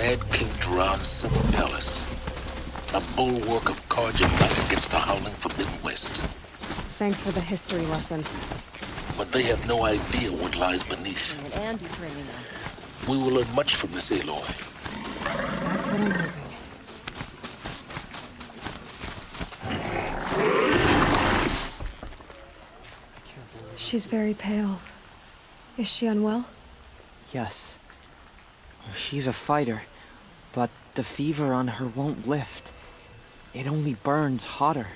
Mad King Duran's summer palace. A bulwark of Carja might against the howling Forbidden West. Thanks for the history lesson. But they have no idea what lies beneath. And you training us. We will learn much from this Aloy. That's what I'm hoping. She's very pale. Is she unwell? Yes. She's a fighter, but the fever on her won't lift. It only burns hotter.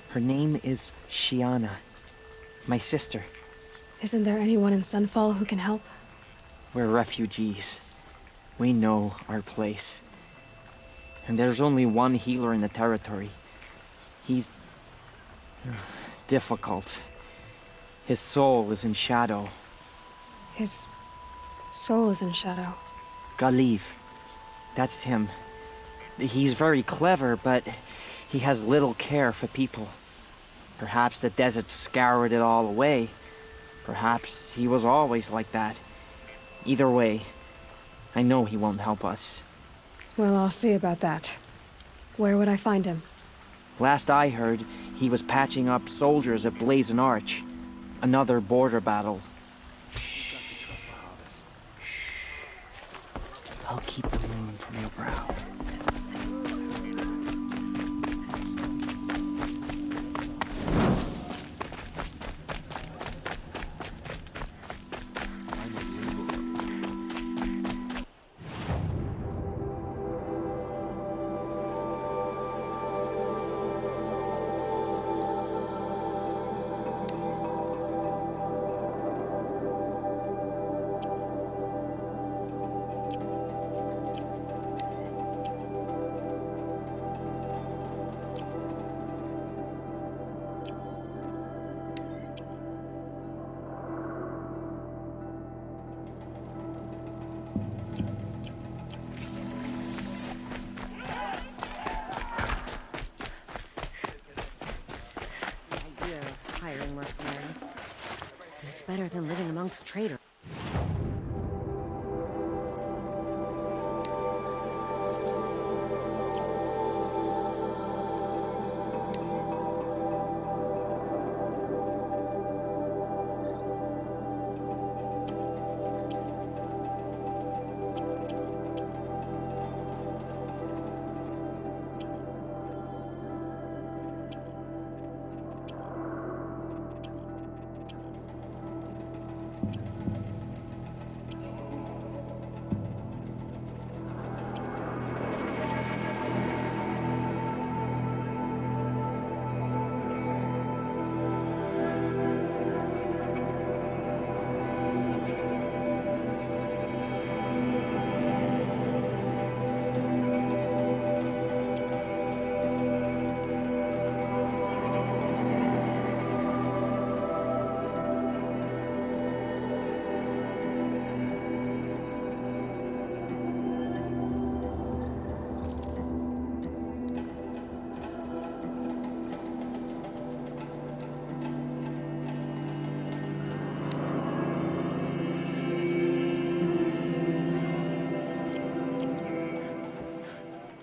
Her name is Shiana, my sister. Isn't there anyone in Sunfall who can help? We're refugees. We know our place. And there's only one healer in the territory. He's difficult. His soul is in shadow. His soul is in shadow. Galiv. That's him. He's very clever, but he has little care for people. Perhaps the desert scoured it all away. Perhaps he was always like that. Either way, I know he won't help us. Well, I'll see about that. Where would I find him? Last I heard, he was patching up soldiers at Blazon Arch. Another border battle. Shh. I'll keep the moon from your brow. Hiring mercenaries. It's better than living amongst traitors.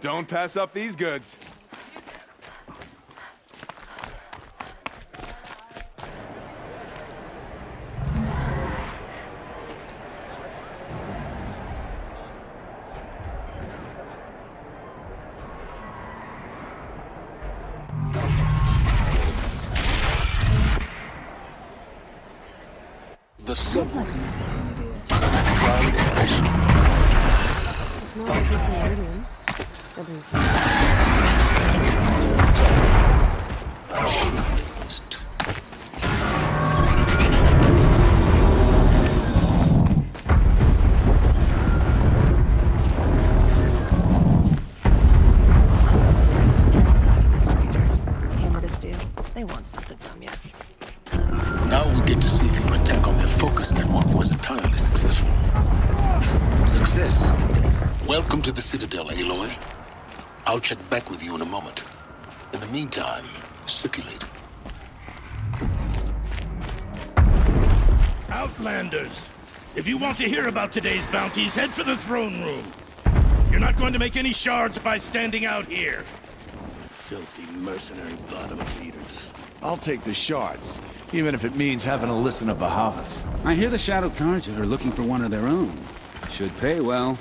Don't pass up these goods. The sun. Looked like an opportunity. It's not like this in Meridian. Nobody's... Talking to strangers. Hammer to steel. They want something from you. Now we get to see if your attack on their focus network was entirely successful. Success. Welcome to the Citadel, Aloy. I'll check back with you in a moment. In the meantime, circulate. Outlanders! If you want to hear about today's bounties, head for the throne room. You're not going to make any shards by standing out here. Filthy mercenary bottom feeders. I'll take the shards, even if it means having to listen to Bahavas. I hear the Shadow Carja are looking for one of their own. Should pay well.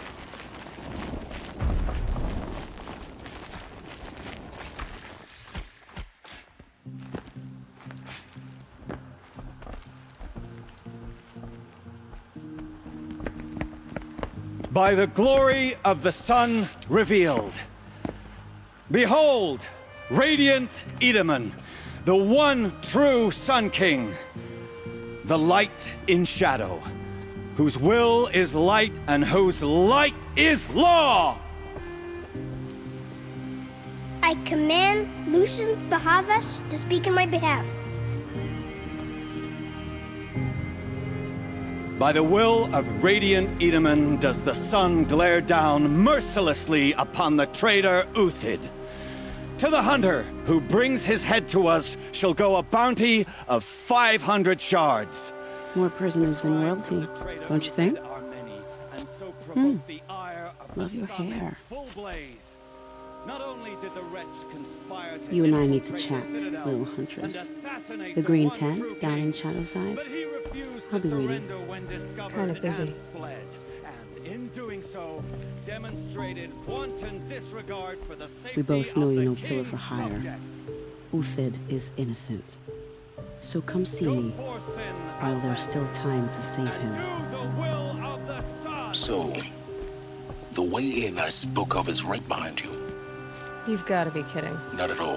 By the glory of the sun revealed. Behold, radiant Edaman, the one true Sun King, the light in shadow, whose will is light and whose light is law! I command Lucius Bahavas to speak in my behalf. By the will of radiant Edaman does the sun glare down mercilessly upon the traitor Uthid. To the hunter who brings his head to us shall go a bounty of 500 shards. More prisoners than royalty, don't you think? Love your hair. Not only did the wretch conspire to You and I need to chat, little huntress. The green tent down in Shadowside? I'll be waiting. Kinda busy. And in doing so, demonstrated wanton disregard for the safety We both know of you're the no killer king's for hire. subjects. Uthid is innocent. So come see Go me forth then, while there's still time to save him. do the will of the sun. So, the way in I spoke of is right behind you. You've got to be kidding. Not at all.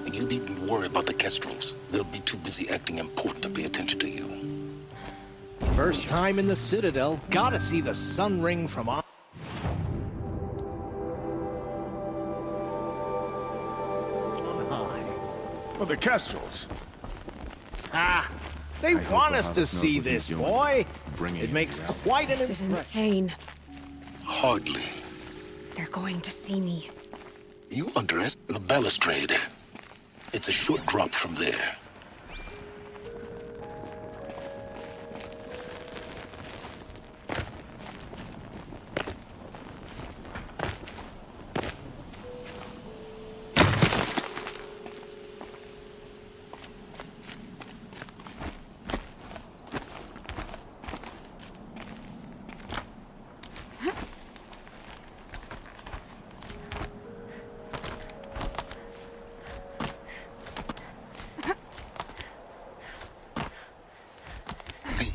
And you needn't worry about the Kestrels. They'll be too busy acting important to pay attention to you. First time in the Citadel. Gotta see the sun ring from on high. Well, the Kestrels. Ah, they want us to see this, boy. It makes quite an This is impression. insane. Hardly. They're going to see me. You underestimate the balustrade. It's a short drop from there.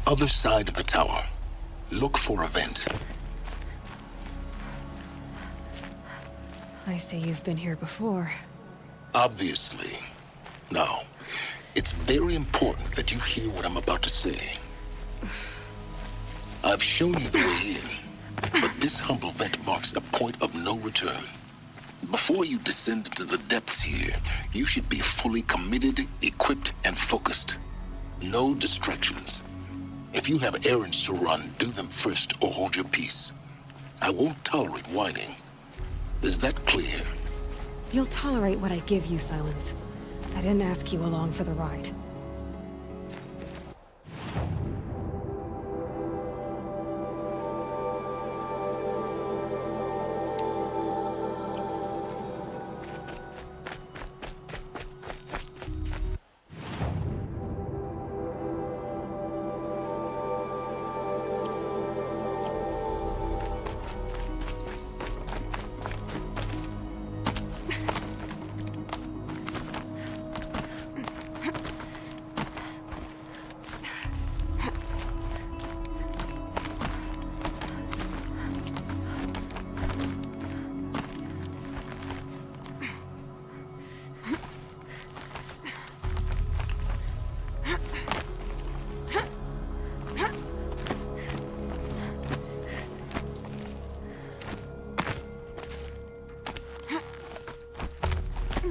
Other side of the tower. Look for a vent. I say you've been here before. Obviously. Now, it's very important that you hear what I'm about to say. I've shown you the way in, but this humble vent marks a point of no return. Before you descend into the depths here, you should be fully committed, equipped, and focused. No distractions. If you have errands to run, do them first or hold your peace. I won't tolerate whining. Is that clear? You'll tolerate what I give you, Silence. I didn't ask you along for the ride.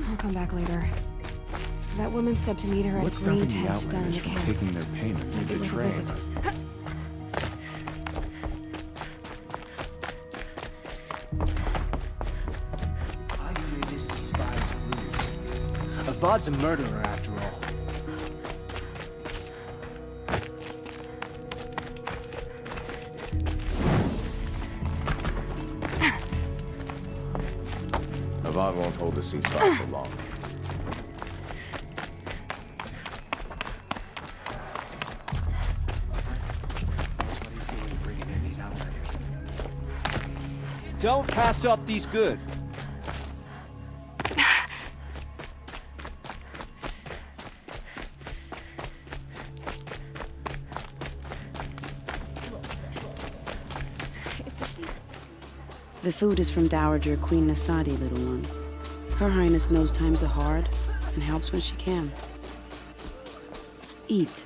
I'll come back later. That woman said to meet her at What's a green stopping the tent down in Outlanders the from camp. taking their payment and Maybe we'll betraying visit. us? I fear this ceasefire's a ruse. Avad's a murderer, after all. Avad won't hold the ceasefire for long. Don't pass up these goods. The food is from Dowager Queen Nasadi, little ones. Her Highness knows times are hard and helps when she can. Eat,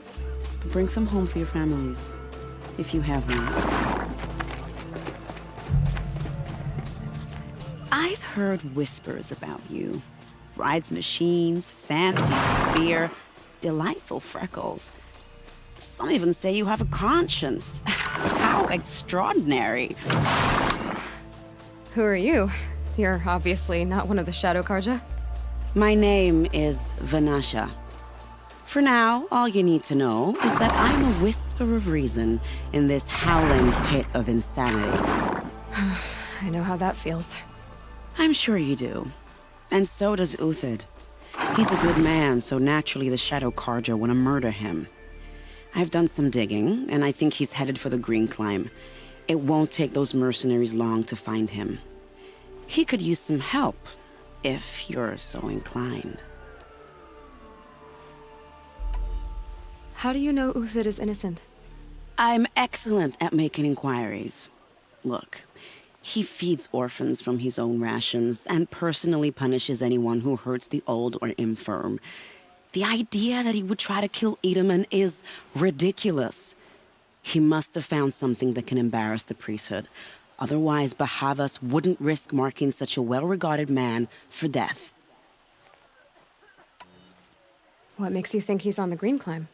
but bring some home for your families, if you have one. I've heard whispers about you. Rides machines, fancy spear, delightful freckles. Some even say you have a conscience. How extraordinary. Who are you? You're obviously not one of the Shadow Karja. My name is Vanasha. For now, all you need to know is that I'm a whisper of reason in this howling pit of insanity. I know how that feels. I'm sure you do. And so does Uthid. He's a good man, so naturally the Shadow Karja want to murder him. I've done some digging, and I think he's headed for the Green Climb. It won't take those mercenaries long to find him. He could use some help, if you're so inclined. How do you know Uthid is innocent? I'm excellent at making inquiries. Look, he feeds orphans from his own rations and personally punishes anyone who hurts the old or infirm. The idea that he would try to kill Edaman is ridiculous. He must have found something that can embarrass the priesthood. Otherwise, Bahavas wouldn't risk marking such a well-regarded man for death. What makes you think he's on the Green Climb?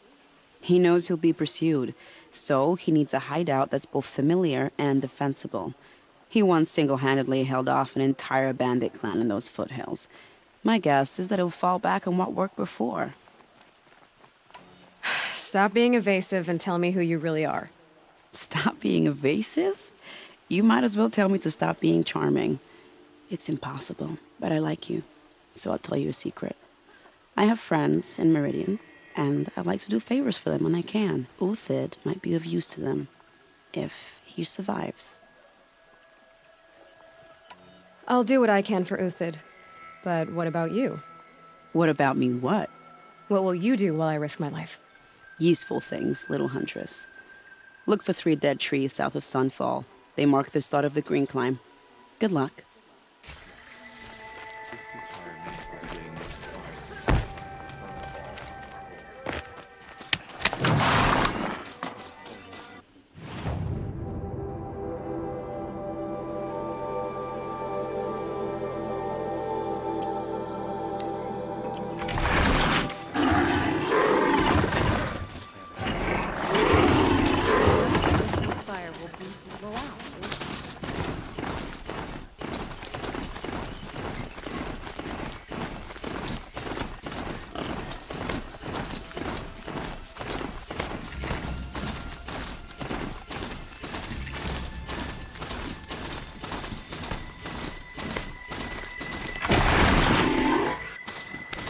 He knows he'll be pursued, so he needs a hideout that's both familiar and defensible. He once single-handedly held off an entire bandit clan in those foothills. My guess is that he'll fall back on what worked before. Stop being evasive and tell me who you really are. Stop being evasive? You might as well tell me to stop being charming. It's impossible, but I like you, so I'll tell you a secret. I have friends in Meridian, and I like to do favors for them when I can. Uthid might be of use to them, if he survives. I'll do what I can for Uthid, but what about you? What about me what? What will you do while I risk my life? Useful things, little huntress. Look for 3 dead trees south of Sunfall. They mark the start of the Green Climb. Good luck.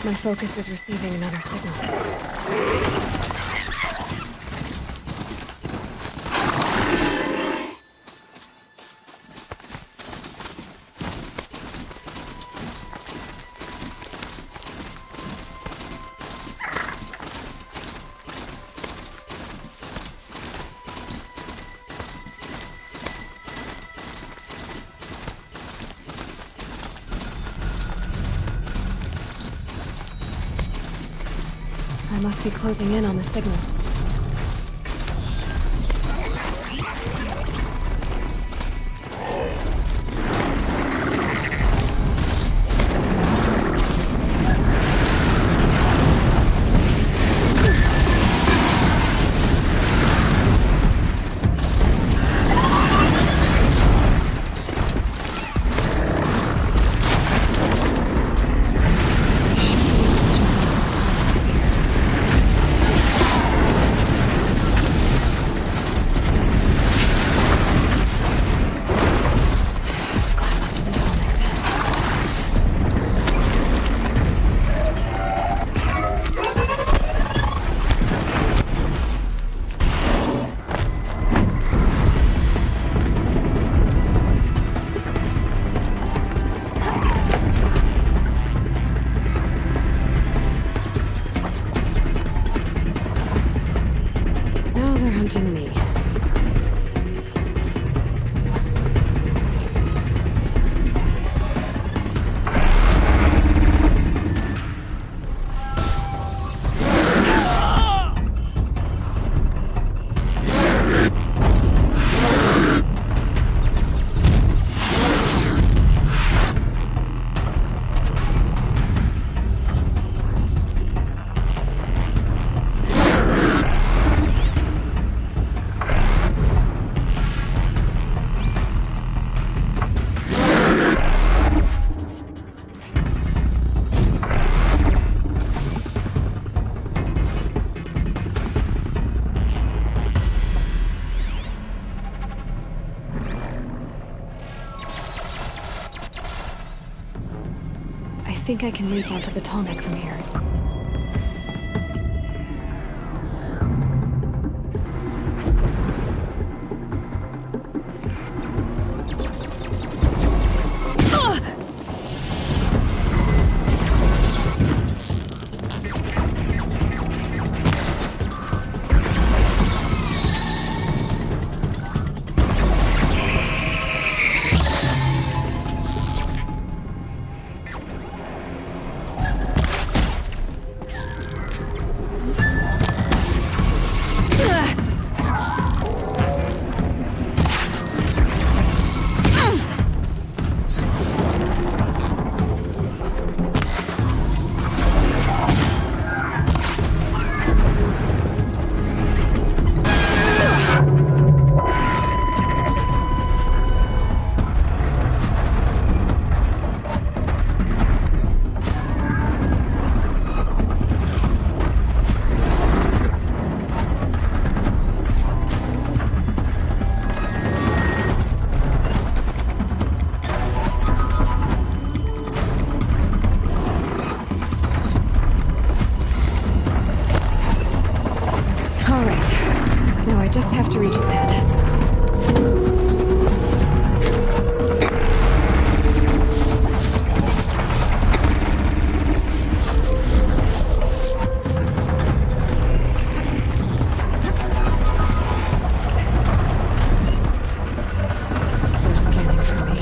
My focus is receiving another signal. I must be closing in on the signal. think I can leap onto the tall neck from here. Just have to reach its head. They're scanning for me.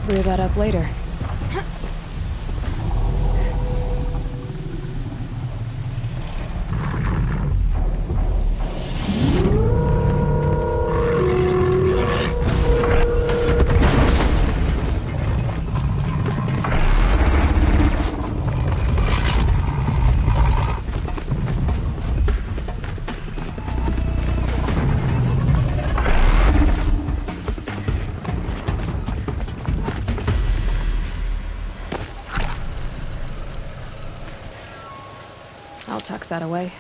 Clear that up later. I'll tuck that away.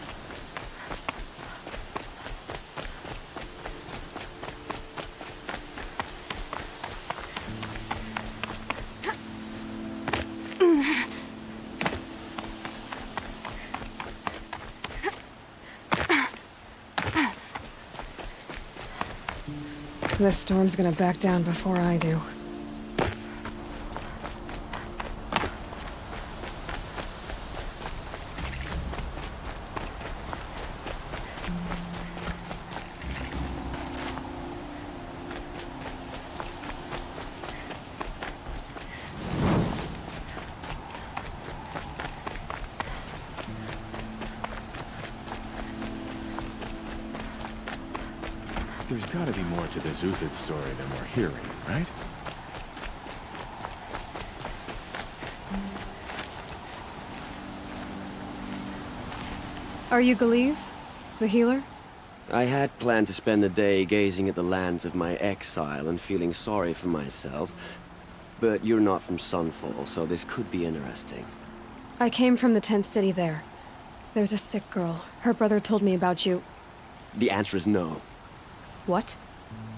This storm's gonna back down before I do. There's gotta be more to this Uthid story than we're hearing, right? Are you Galeev? The healer? I had planned to spend the day gazing at the lands of my exile and feeling sorry for myself. But you're not from Sunfall, so this could be interesting. I came from the tent city there. There's a sick girl. Her brother told me about you. The answer is no. What?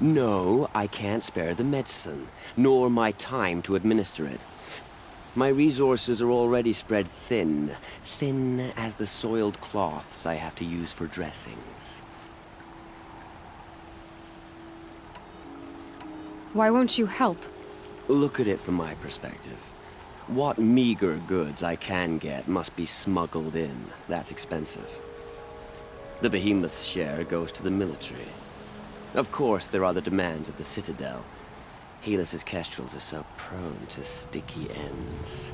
No, I can't spare the medicine, nor my time to administer it. My resources are already spread thin. Thin as the soiled cloths I have to use for dressings. Why won't you help? Look at it from my perspective. What meager goods I can get must be smuggled in. That's expensive. The Behemoth's share goes to the military. Of course, there are the demands of the Citadel. Helis's kestrels are so prone to sticky ends.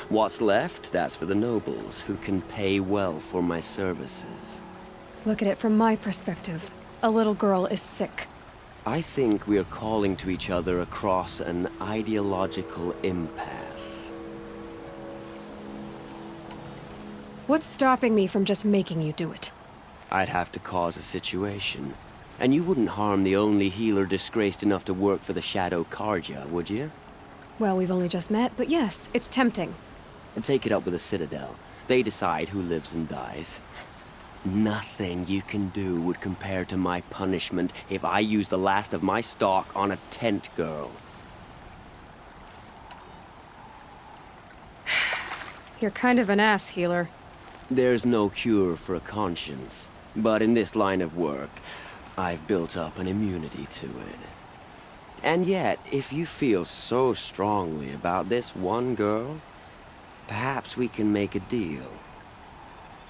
What's left, that's for the nobles, who can pay well for my services. Look at it from my perspective. A little girl is sick. I think we are calling to each other across an ideological impasse. What's stopping me from just making you do it? I'd have to cause a situation. And you wouldn't harm the only healer disgraced enough to work for the Shadow Carja, would you? Well, we've only just met, but yes, it's tempting. And take it up with the Citadel. They decide who lives and dies. Nothing you can do would compare to my punishment if I use the last of my stock on a tent girl. You're kind of an ass, healer. There's no cure for a conscience, but in this line of work, I've built up an immunity to it. And yet, if you feel so strongly about this one girl, perhaps we can make a deal.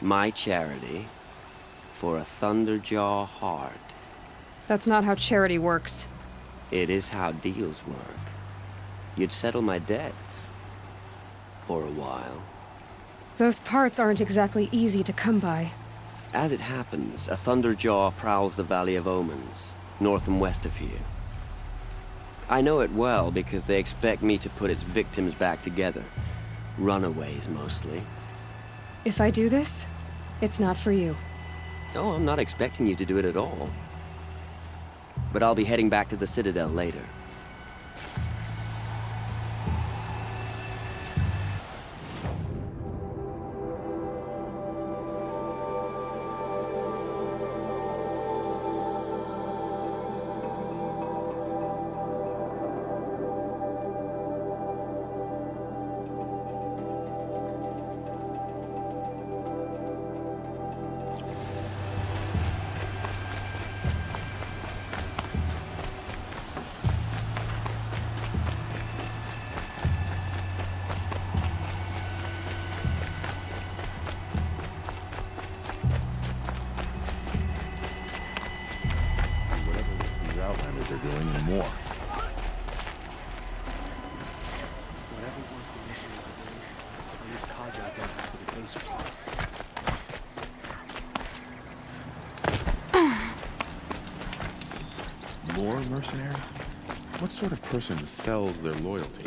My charity for a Thunderjaw heart. That's not how charity works. It is how deals work. You'd settle my debts. For a while. Those parts aren't exactly easy to come by. As it happens, a Thunderjaw prowls the Valley of Omens, north and west of here. I know it well because they expect me to put its victims back together. Runaways, mostly. If I do this, it's not for you. Oh, I'm not expecting you to do it at all. But I'll be heading back to the Citadel later. Outlanders are doing and more. Whatever was the mission of the day, at least Kaja don't have to deface herself. More mercenaries? What sort of person sells their loyalty?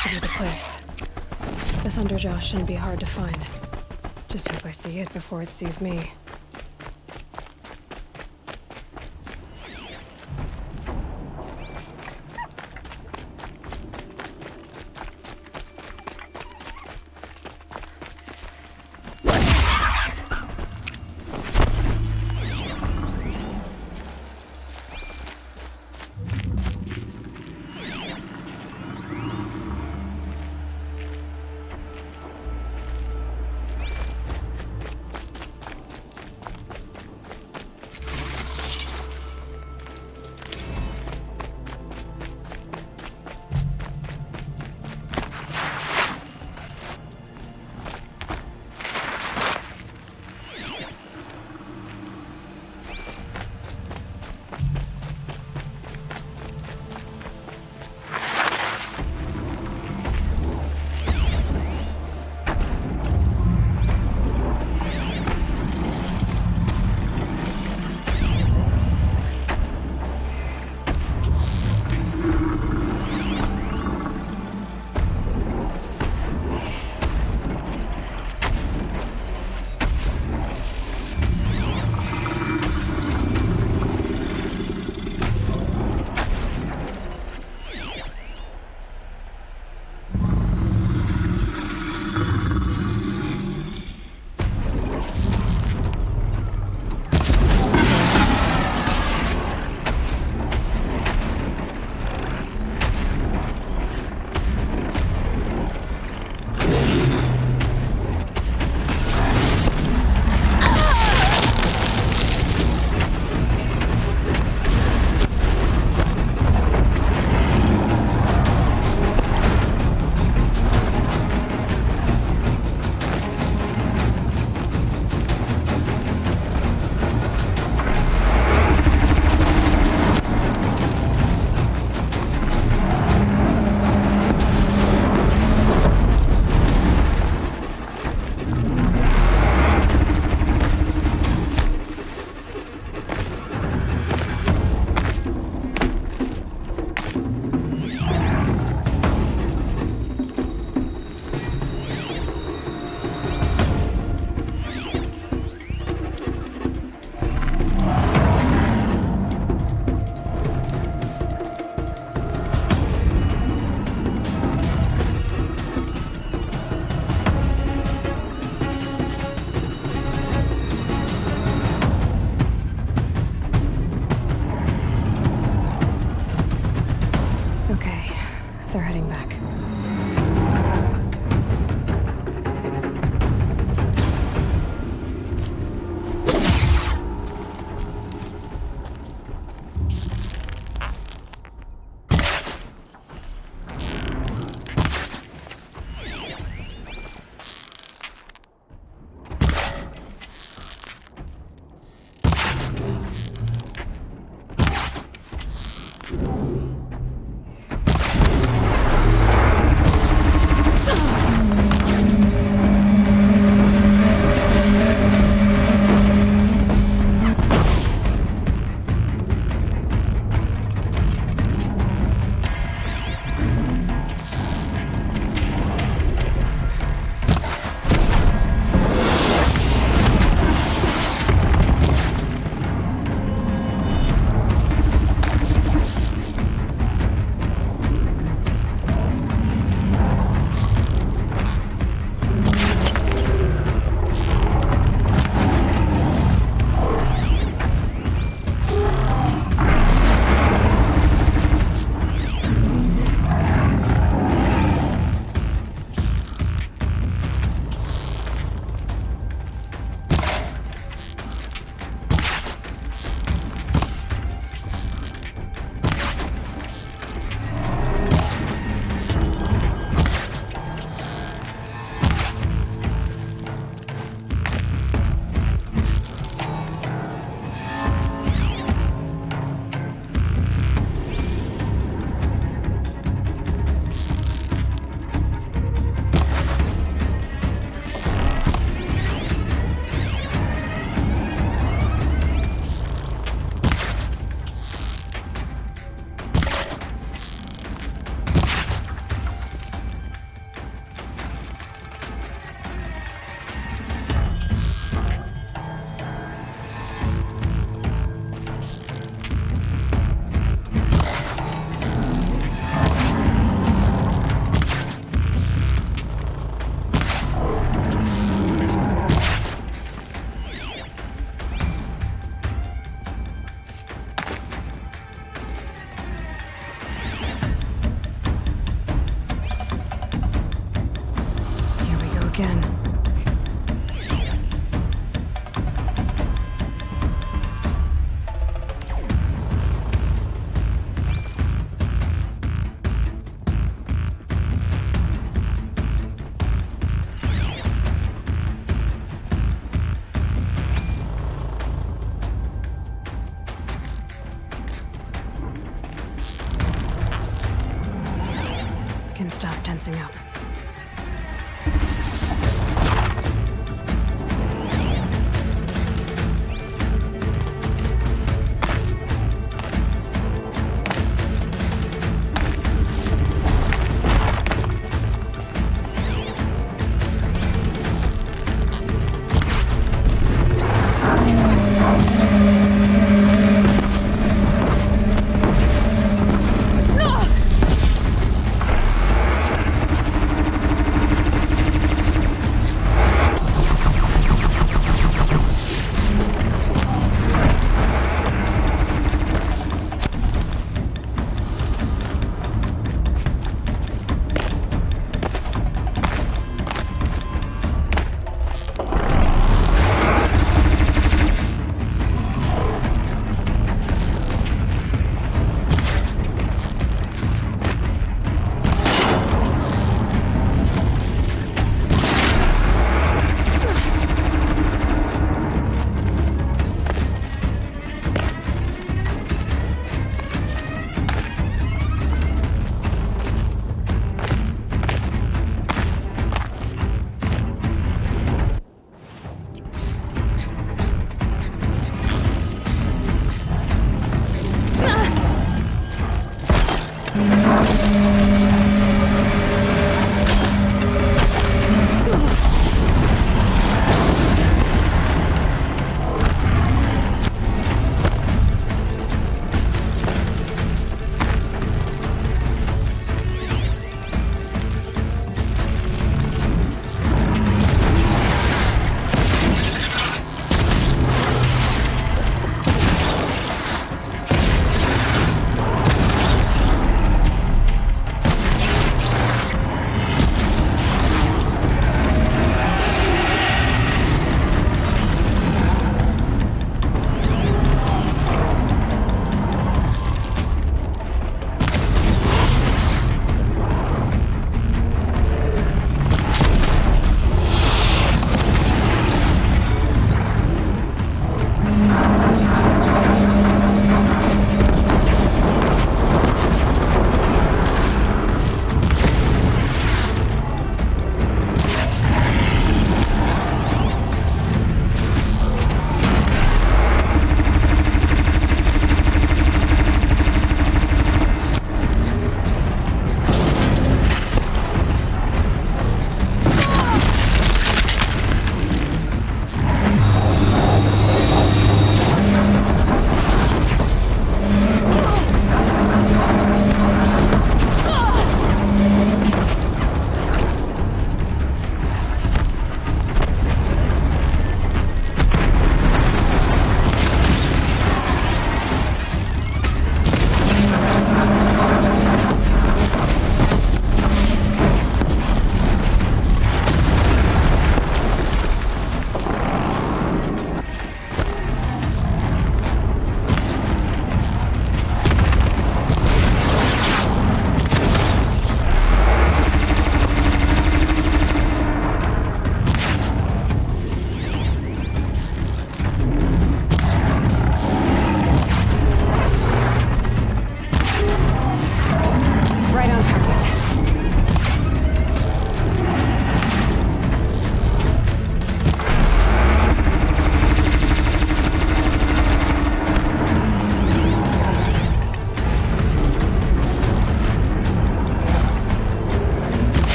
has to be the place. The Thunderjaw shouldn't be hard to find. Just hope I see it before it sees me. They're heading back. can stop tensing up.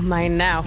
mine now.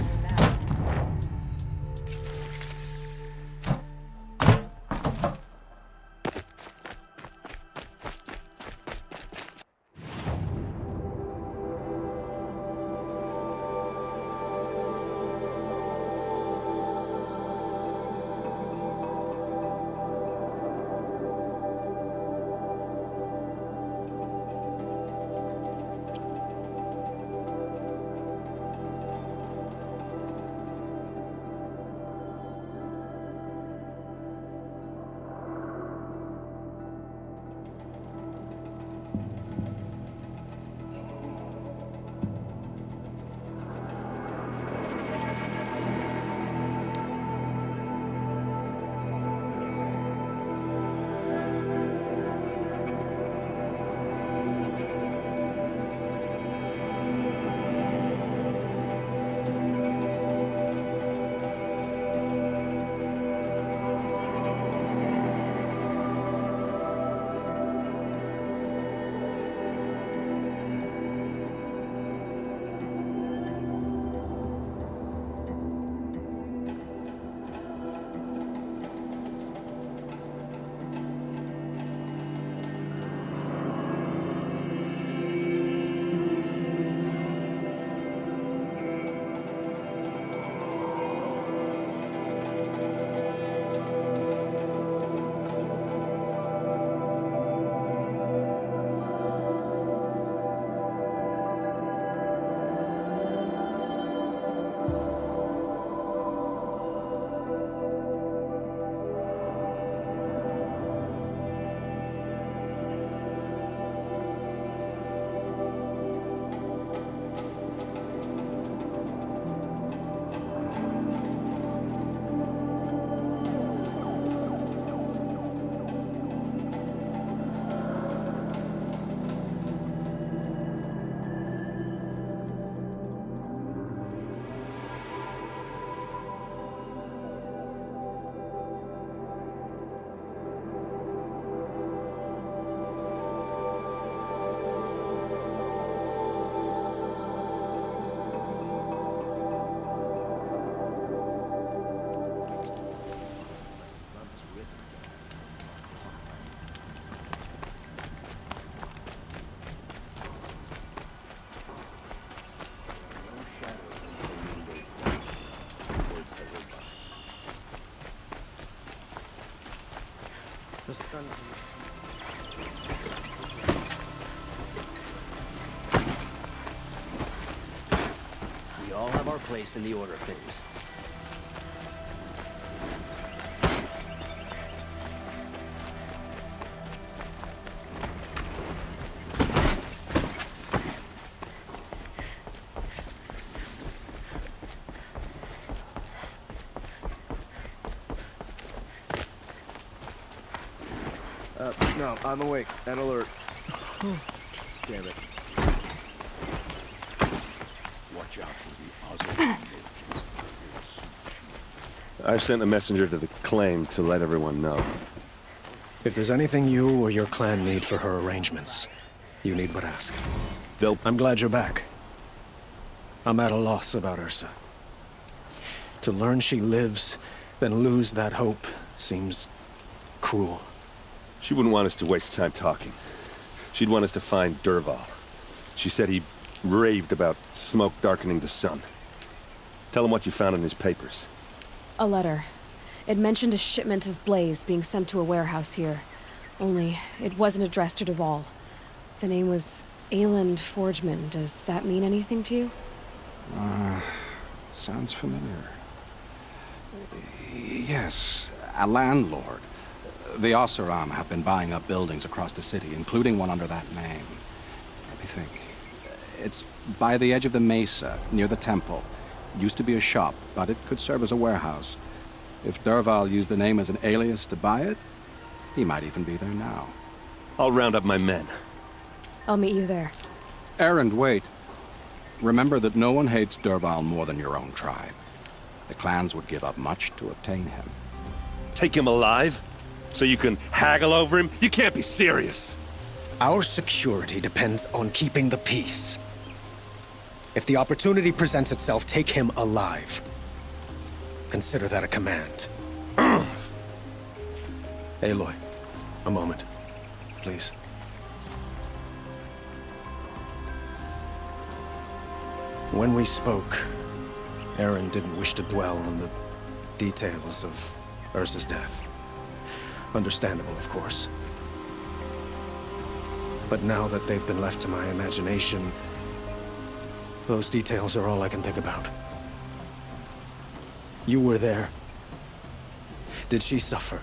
The sun. We all have our place in the order of things. No, I'm awake and alert. Damn it. Watch out for the Oswald. I've sent a messenger to the claim to let everyone know. If there's anything you or your clan need for her arrangements, you need but ask. I'm glad you're back. I'm at a loss about Ursa. To learn she lives, then lose that hope, seems cruel. She wouldn't want us to waste time talking. She'd want us to find Dervahl. She said he raved about smoke darkening the sun. Tell him what you found in his papers. A letter. It mentioned a shipment of blaze being sent to a warehouse here. Only, it wasn't addressed to Dervahl. The name was Ayland Forgeman. Does that mean anything to you? Sounds familiar. Yes, a landlord. The Oseram have been buying up buildings across the city, including one under that name. Let me think. It's by the edge of the mesa, near the temple. Used to be a shop, but it could serve as a warehouse. If Dervahl used the name as an alias to buy it, he might even be there now. I'll round up my men. I'll meet you there. Erend, wait. Remember that no one hates Dervahl more than your own tribe. The clans would give up much to obtain him. Take him alive? So you can haggle over him? You can't be serious. Our security depends on keeping the peace. If the opportunity presents itself, take him alive. Consider that a command. Aloy, a moment, please. When we spoke, Eren didn't wish to dwell on the details of Ursa's death. Understandable, of course. But now that they've been left to my imagination, those details are all I can think about. You were there. Did she suffer?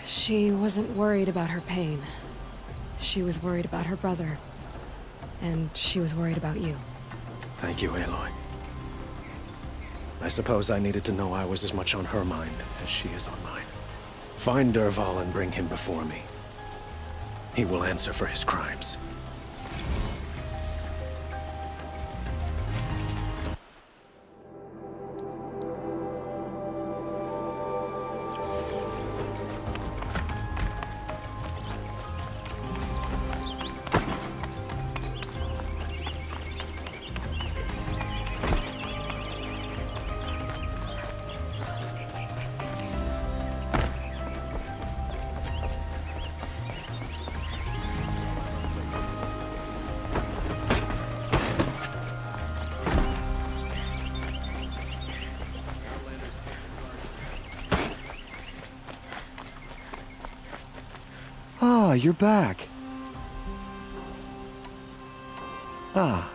She wasn't worried about her pain. She was worried about her brother. And she was worried about you. Thank you, Aloy. I suppose I needed to know I was as much on her mind as she is on mine. Find Dervahl and bring him before me. He will answer for his crimes. Ah, you're back. Ah.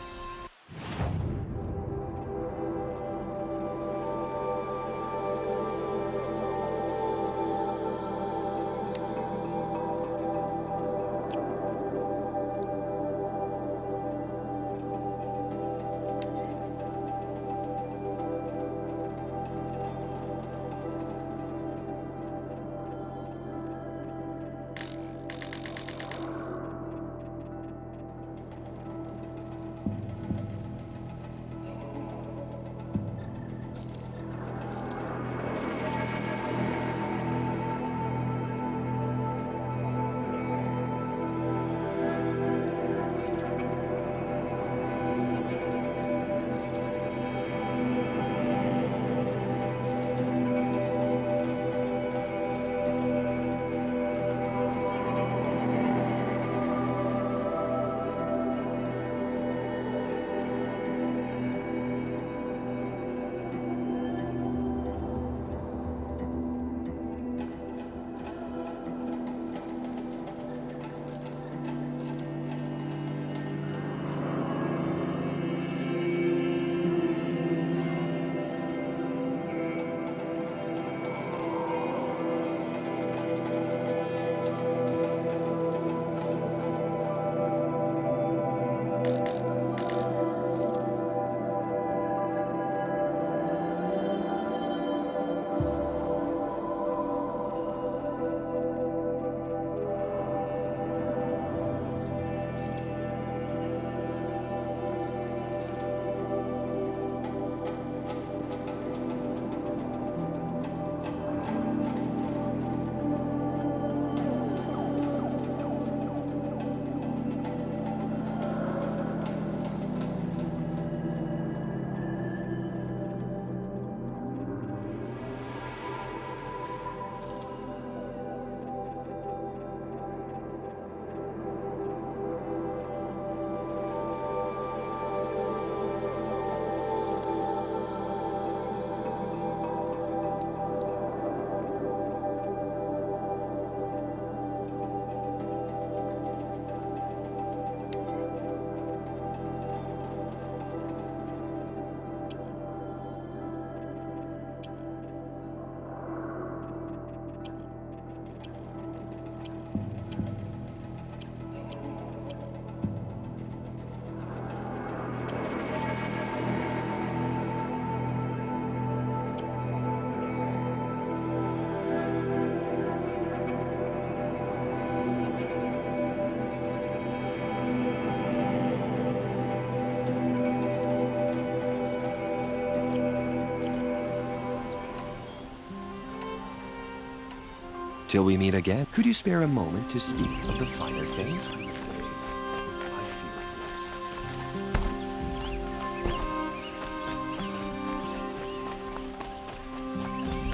Till we meet again, could you spare a moment to speak of the finer things?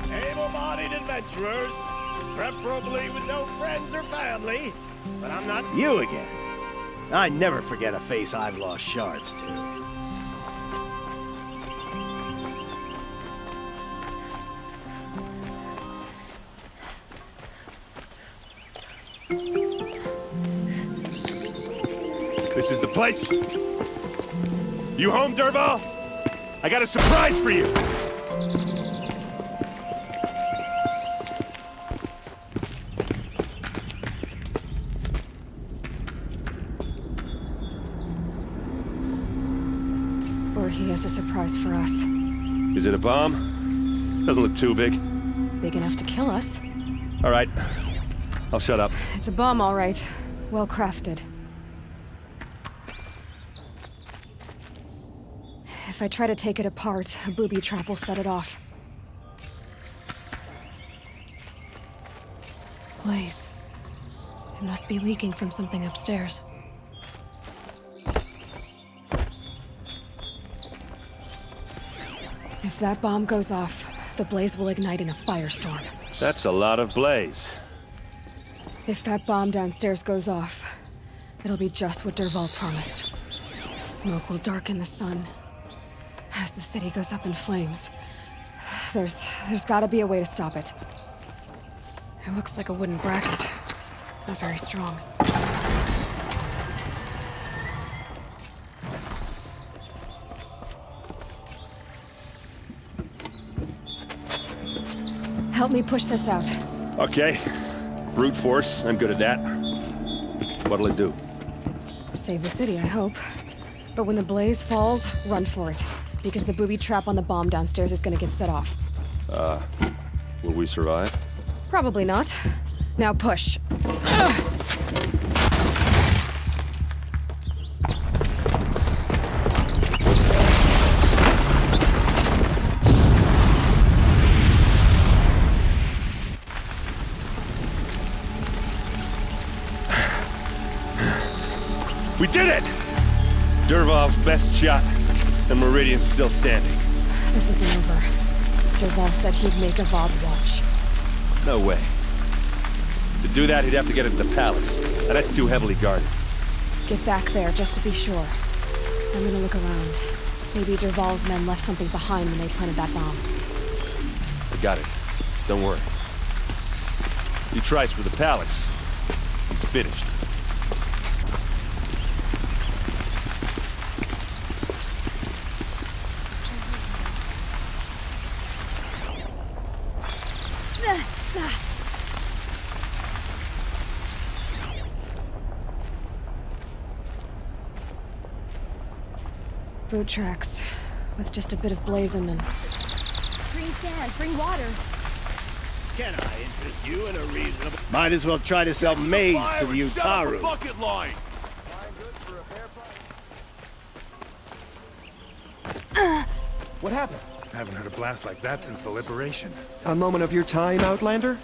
Able-bodied adventurers, preferably with no friends or family, but I'm not you again. I never forget a face I've lost shards to. This is the place? You home, Dervahl? I got a surprise for you! Or he has a surprise for us. Is it a bomb? Doesn't look too big. Big enough to kill us. All right. I'll shut up. It's a bomb, all right. Well crafted. If I try to take it apart, a booby trap will set it off. Blaze. It must be leaking from something upstairs. If that bomb goes off, the blaze will ignite in a firestorm. That's a lot of blaze. If that bomb downstairs goes off, it'll be just what Dervahl promised. Smoke will darken the sun. As the city goes up in flames, there's gotta be a way to stop it. It looks like a wooden bracket. Not very strong. Help me push this out. Okay. Brute force, I'm good at that. What'll it do? Save the city, I hope. But when the blaze falls, run for it. Because the booby trap on the bomb downstairs is gonna get set off. Will we survive? Probably not. Now push. We did it! Dervahl's best shot, and Meridian's still standing. This isn't over. Dervahl said he'd make Avad watch. No way. To do that, he'd have to get into the palace, and that's too heavily guarded. Get back there, just to be sure. I'm gonna look around. Maybe Dervahl's men left something behind when they planted that bomb. I got it. Don't worry. He tries for the palace. He's finished. Boot tracks, with just a bit of blaze in them. Green sand, bring water. Can I interest you in a reasonable... Might as well try to sell maize to the Utaru. Bucket line. What happened? Haven't heard a blast like that since the liberation. A moment of your time, Outlander?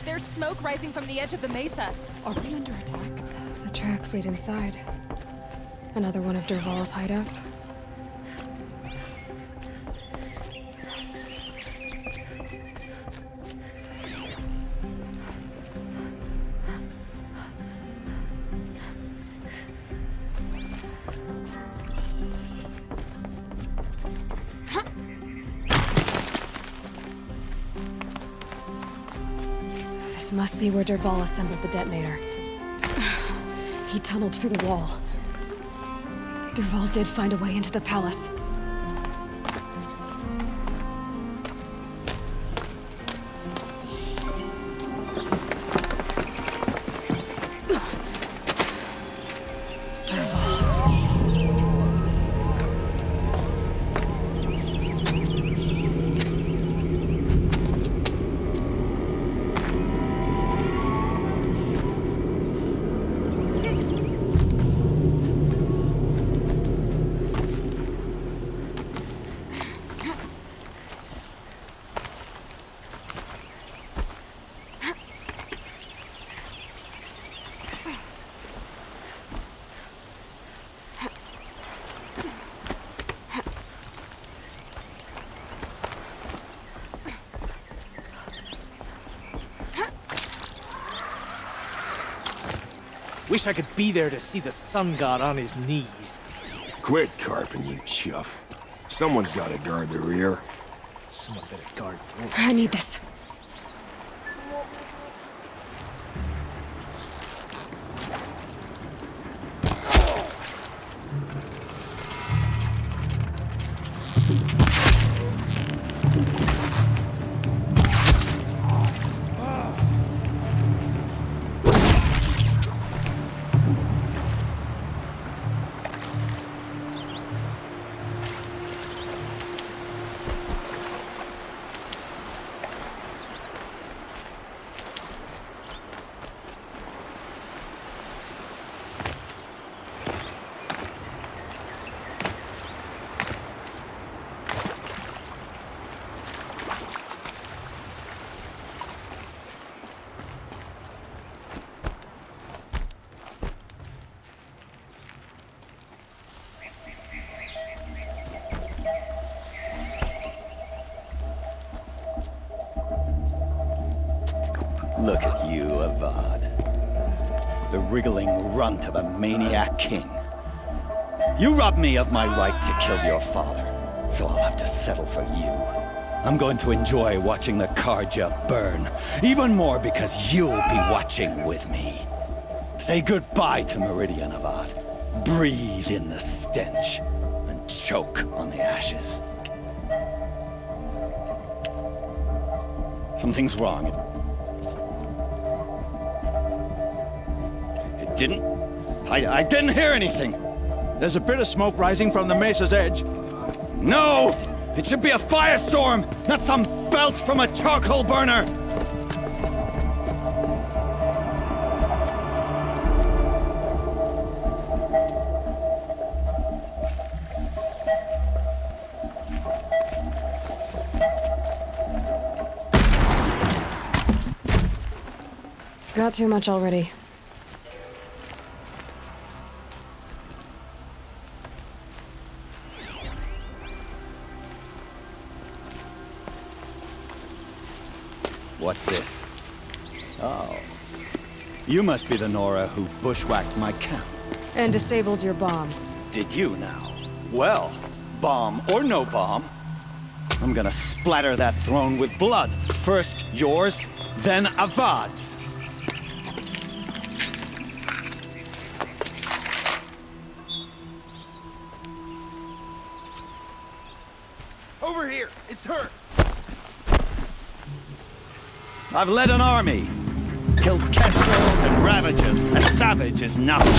There's smoke rising from the edge of the mesa. Are we under attack? The tracks lead inside. Another one of Dervahl's hideouts. This must be where Dervahl assembled the detonator. He tunneled through the wall. Dervahl did find a way into the palace. Wish I could be there to see the sun god on his knees. Quit carping, you chuff. Someone's gotta guard the rear. Someone better guard me. I need this. Look at you, Avad. The wriggling runt of a maniac king. You robbed me of my right to kill your father, so I'll have to settle for you. I'm going to enjoy watching the Carja burn, even more because you'll be watching with me. Say goodbye to Meridian, Avad. Breathe in the stench, and choke on the ashes. Something's wrong. I didn't hear anything. There's a bit of smoke rising from the mesa's edge. No! It should be a firestorm, not some belch from a charcoal burner! Got too much already. What's this? Oh. You must be the Nora who bushwhacked my camp. And disabled your bomb. Did you now? Well, bomb or no bomb, I'm gonna splatter that throne with blood. First yours, then Avad's. Over here! It's her! I've led an army. Killed kestrels and ravagers. A savage is nothing.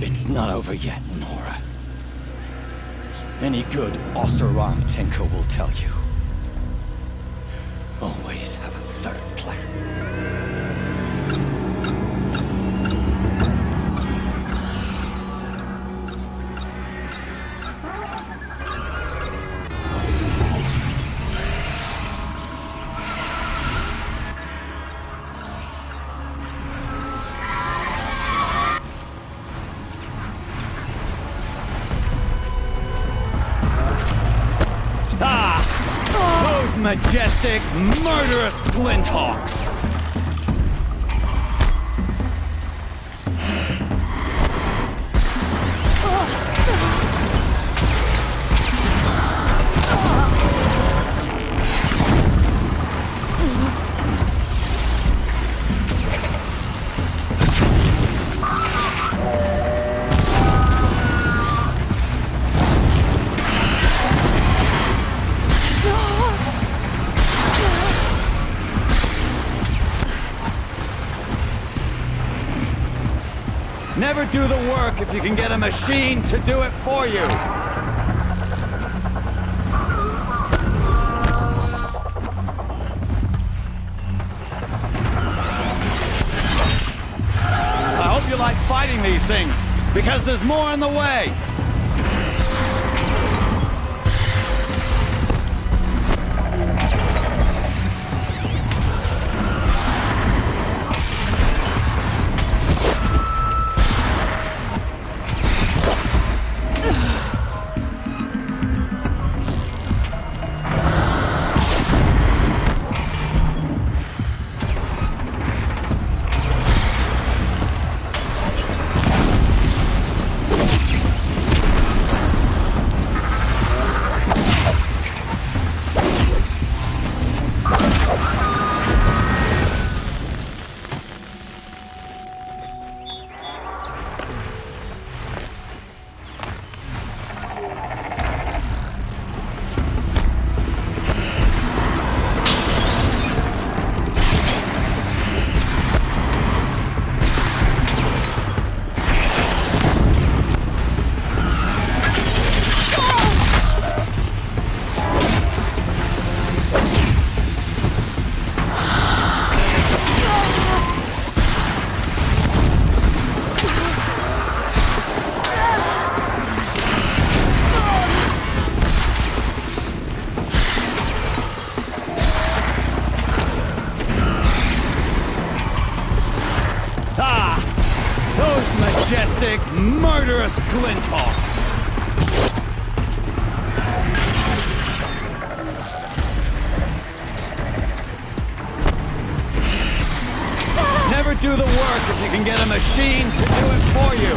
It's not over yet, Nora. Any good Oseram tinker will tell you. Always have a third plan. Majestic, murderous Glinthawks! Never do the work if you can get a machine to do it for you. I hope you like fighting these things, because there's more on the way. majestic, murderous Glinthawk! Never do the work if you can get a machine to do it for you!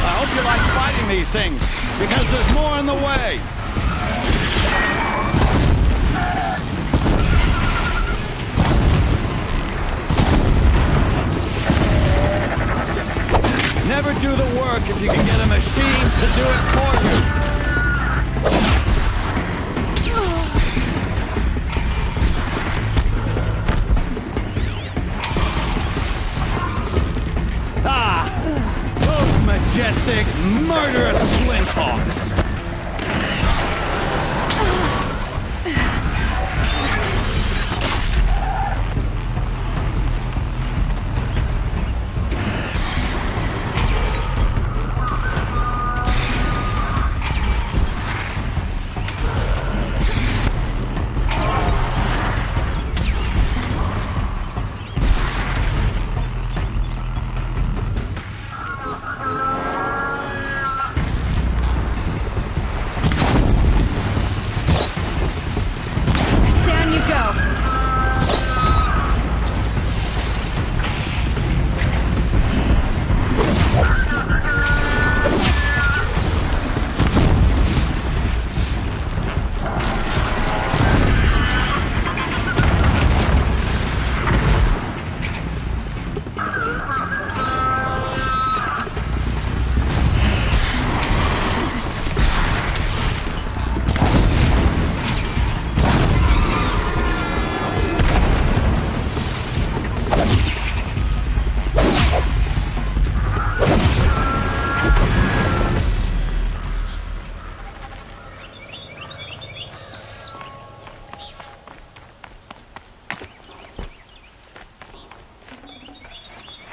I hope you like fighting these things, because there's more in the way! Never do the work if you can get a machine to do it for you. Ah! Those majestic, murderous Glinthawks!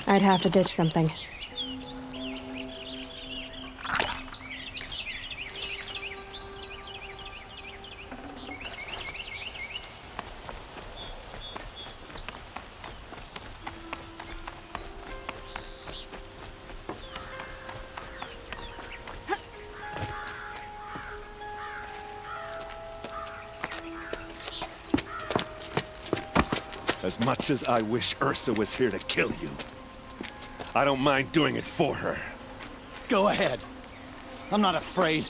I'd have to ditch something. As much as I wish Ursa was here to kill you, I don't mind doing it for her. Go ahead. I'm not afraid.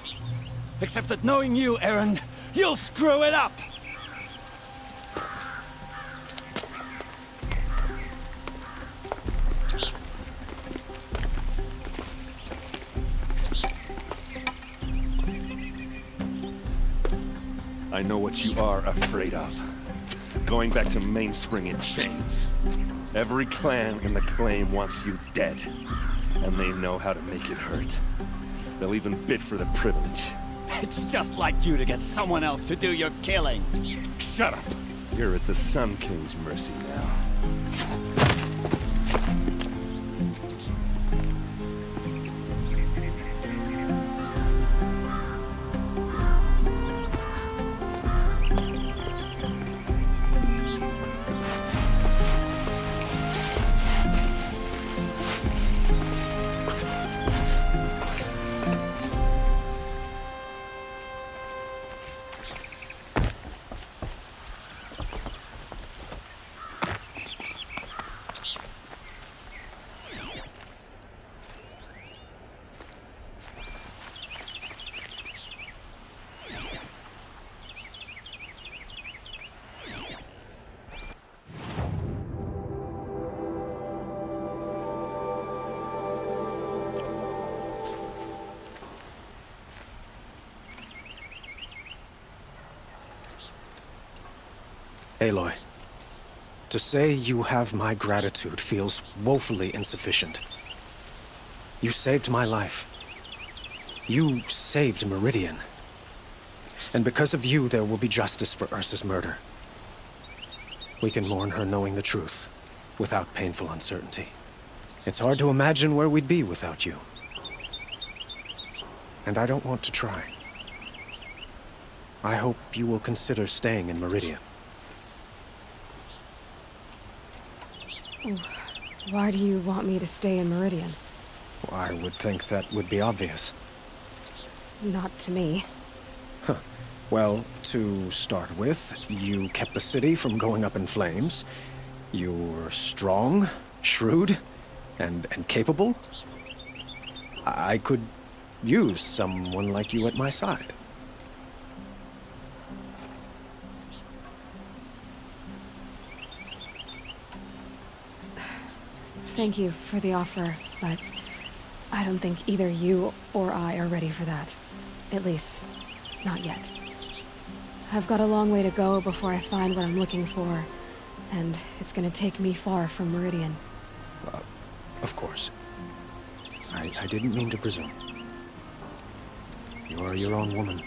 Except that knowing you, Erend, you'll screw it up! I know what you are afraid of. Going back to Mainspring in chains. Every clan in the Claim wants you dead. And they know how to make it hurt. They'll even bid for the privilege. It's just like you to get someone else to do your killing. Shut up! You're at the Sun King's mercy now. Aloy, to say you have my gratitude feels woefully insufficient. You saved my life. You saved Meridian. And because of you, there will be justice for Ursa's murder. We can mourn her knowing the truth, without painful uncertainty. It's hard to imagine where we'd be without you. And I don't want to try. I hope you will consider staying in Meridian. Why do you want me to stay in Meridian? I would think that would be obvious. Not to me. Huh. Well, to start with, you kept the city from going up in flames. You were strong, shrewd, and capable. I could use someone like you at my side. Thank you for the offer, but I don't think either you or I are ready for that. At least, not yet. I've got a long way to go before I find what I'm looking for, and it's gonna take me far from Meridian. Of course. I didn't mean to presume. You are your own woman,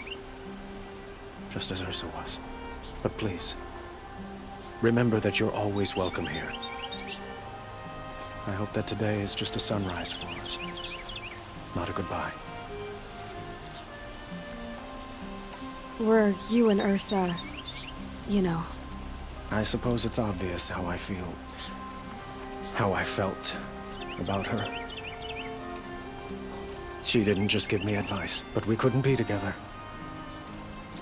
just as Ursa was. But please, remember that you're always welcome here. I hope that today is just a sunrise for us, not a goodbye. Were you and Ursa, you know? I suppose it's obvious how I feel, how I felt about her. She didn't just give me advice, but we couldn't be together.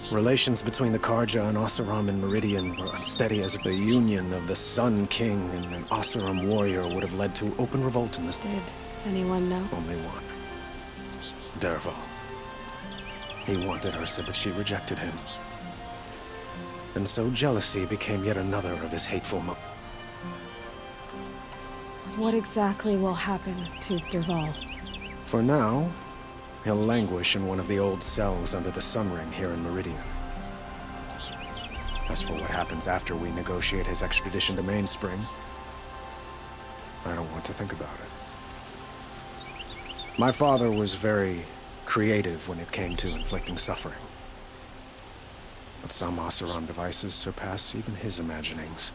Relations between the Carja and Oseram in Meridian were unsteady as the union of the Sun King and an Oseram warrior would have led to open revolt in this. Did anyone know? Only one. Dervahl. He wanted Ursa, but she rejected him. And so jealousy became yet another of his hateful motives. What exactly will happen to Dervahl? For now, he'll languish in one of the old cells under the Sun Ring here in Meridian. As for what happens after we negotiate his extradition to Mainspring, I don't want to think about it. My father was very creative when it came to inflicting suffering. But some Oseram devices surpass even his imaginings.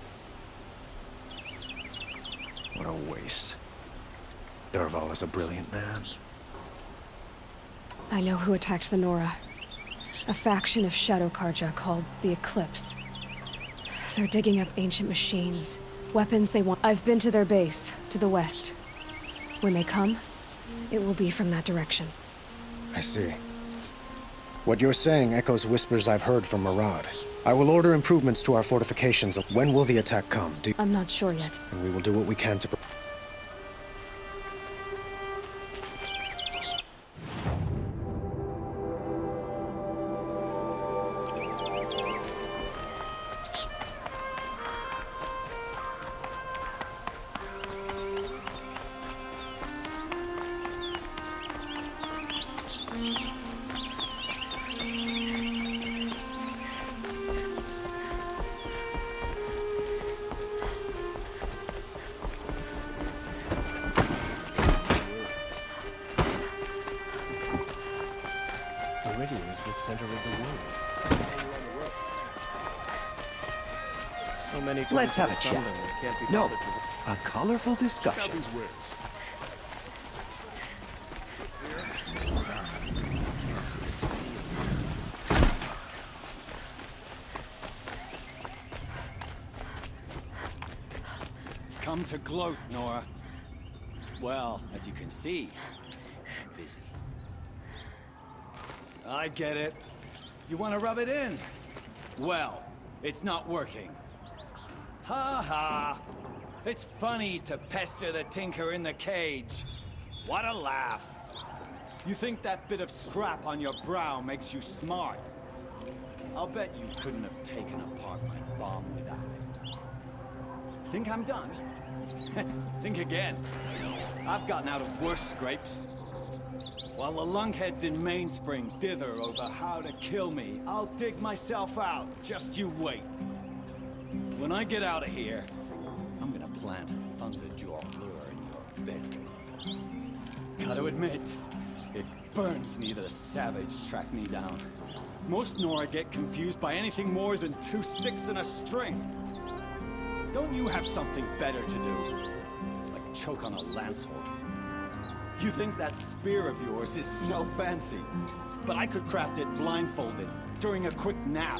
What a waste. Dervahl is a brilliant man. I know who attacked the Nora. A faction of Shadow Carja called the Eclipse. They're digging up ancient machines, weapons they want. I've been to their base, to the west. When they come, it will be from that direction. I see. What you're saying echoes whispers I've heard from Murad. I will order improvements to our fortifications. When will the attack come? I'm not sure yet. And we will do what we can to... Meridian is the center of the world. So many. Let's have a chat. No, a colorful discussion. Come to gloat, Nora. Well, as you can see, I'm busy. I get it. You want to rub it in? Well, it's not working. Ha ha! It's funny to pester the tinker in the cage. What a laugh. You think that bit of scrap on your brow makes you smart? I'll bet you couldn't have taken apart my bomb without it. Think I'm done? Think again. I've gotten out of worse scrapes. While the lunkheads in Mainspring dither over how to kill me, I'll dig myself out. Just you wait. When I get out of here, I'm gonna plant a Thunderjaw lure in your bedroom. Gotta admit, it burns me that a savage tracked me down. Most Nora get confused by anything more than 2 sticks and a string. Don't you have something better to do? Like choke on a lancehorn. You think that spear of yours is so fancy, but I could craft it blindfolded, during a quick nap.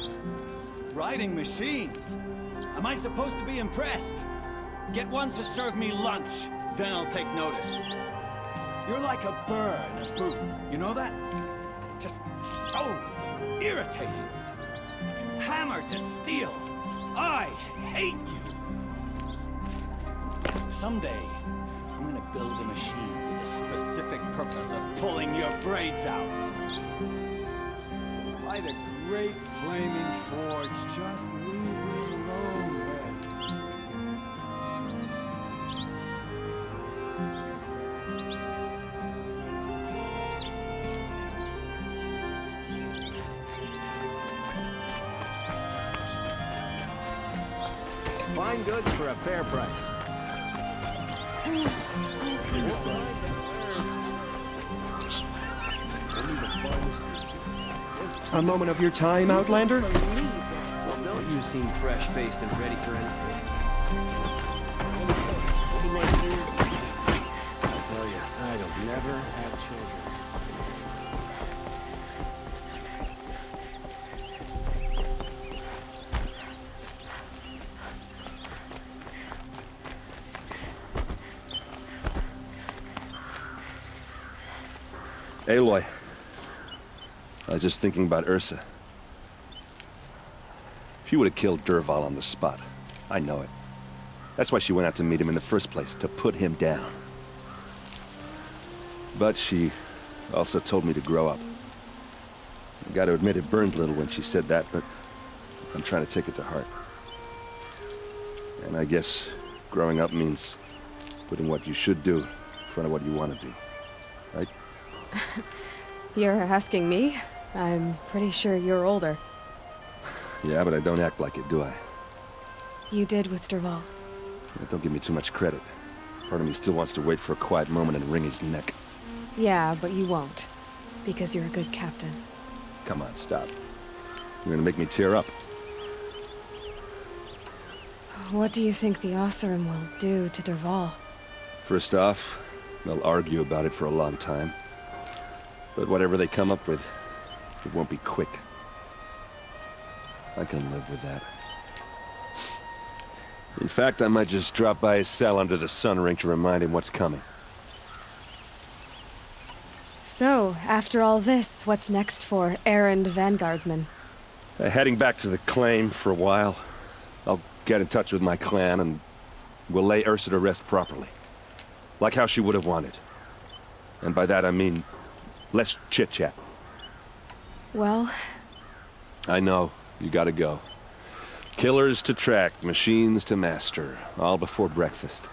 Riding machines. Am I supposed to be impressed? Get one to serve me lunch, then I'll take notice. You're like a bird, a boot. You know that? Just so irritating. Hammer to steel. I hate you. Someday, I'm gonna build a machine with the specific purpose of pulling your braids out. By the great flaming forge, just leave me alone, Red. Fine goods for a fair price. A moment of your time, Outlander? Well, don't you seem fresh-faced and ready for anything? I tell you, I don't never have children. Aloy, I was just thinking about Ursa. She would have killed Dervahl on the spot. I know it. That's why she went out to meet him in the first place, to put him down. But she also told me to grow up. I gotta admit it burned a little when she said that, but I'm trying to take it to heart. And I guess growing up means putting what you should do in front of what you want to do. Right? You're asking me? I'm pretty sure you're older. Yeah, but I don't act like it, do I? You did with Dervahl. Yeah, don't give me too much credit. Part of me still wants to wait for a quiet moment and wring his neck. Yeah, but you won't. Because you're a good captain. Come on, stop. You're gonna make me tear up. What do you think the Oseram will do to Dervahl? First off, they'll argue about it for a long time. But whatever they come up with, it won't be quick. I can live with that. In fact, I might just drop by his cell under the sun ring to remind him what's coming. So, after all this, what's next for errand vanguardsman? Heading back to the claim for a while. I'll get in touch with my clan and we'll lay Ursa to rest properly. Like how she would have wanted. And by that I mean less chit-chat. Well... I know. You gotta go. Killers to track, machines to master. All before breakfast.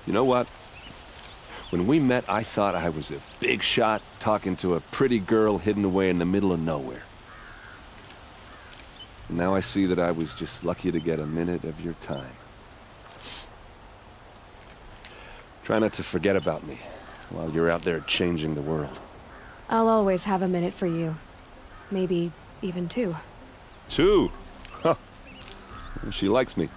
You know what? When we met, I thought I was a big shot talking to a pretty girl hidden away in the middle of nowhere. Now I see that I was just lucky to get a minute of your time. Try not to forget about me while you're out there changing the world. I'll always have a minute for you. Maybe even two. Two? Huh. She likes me.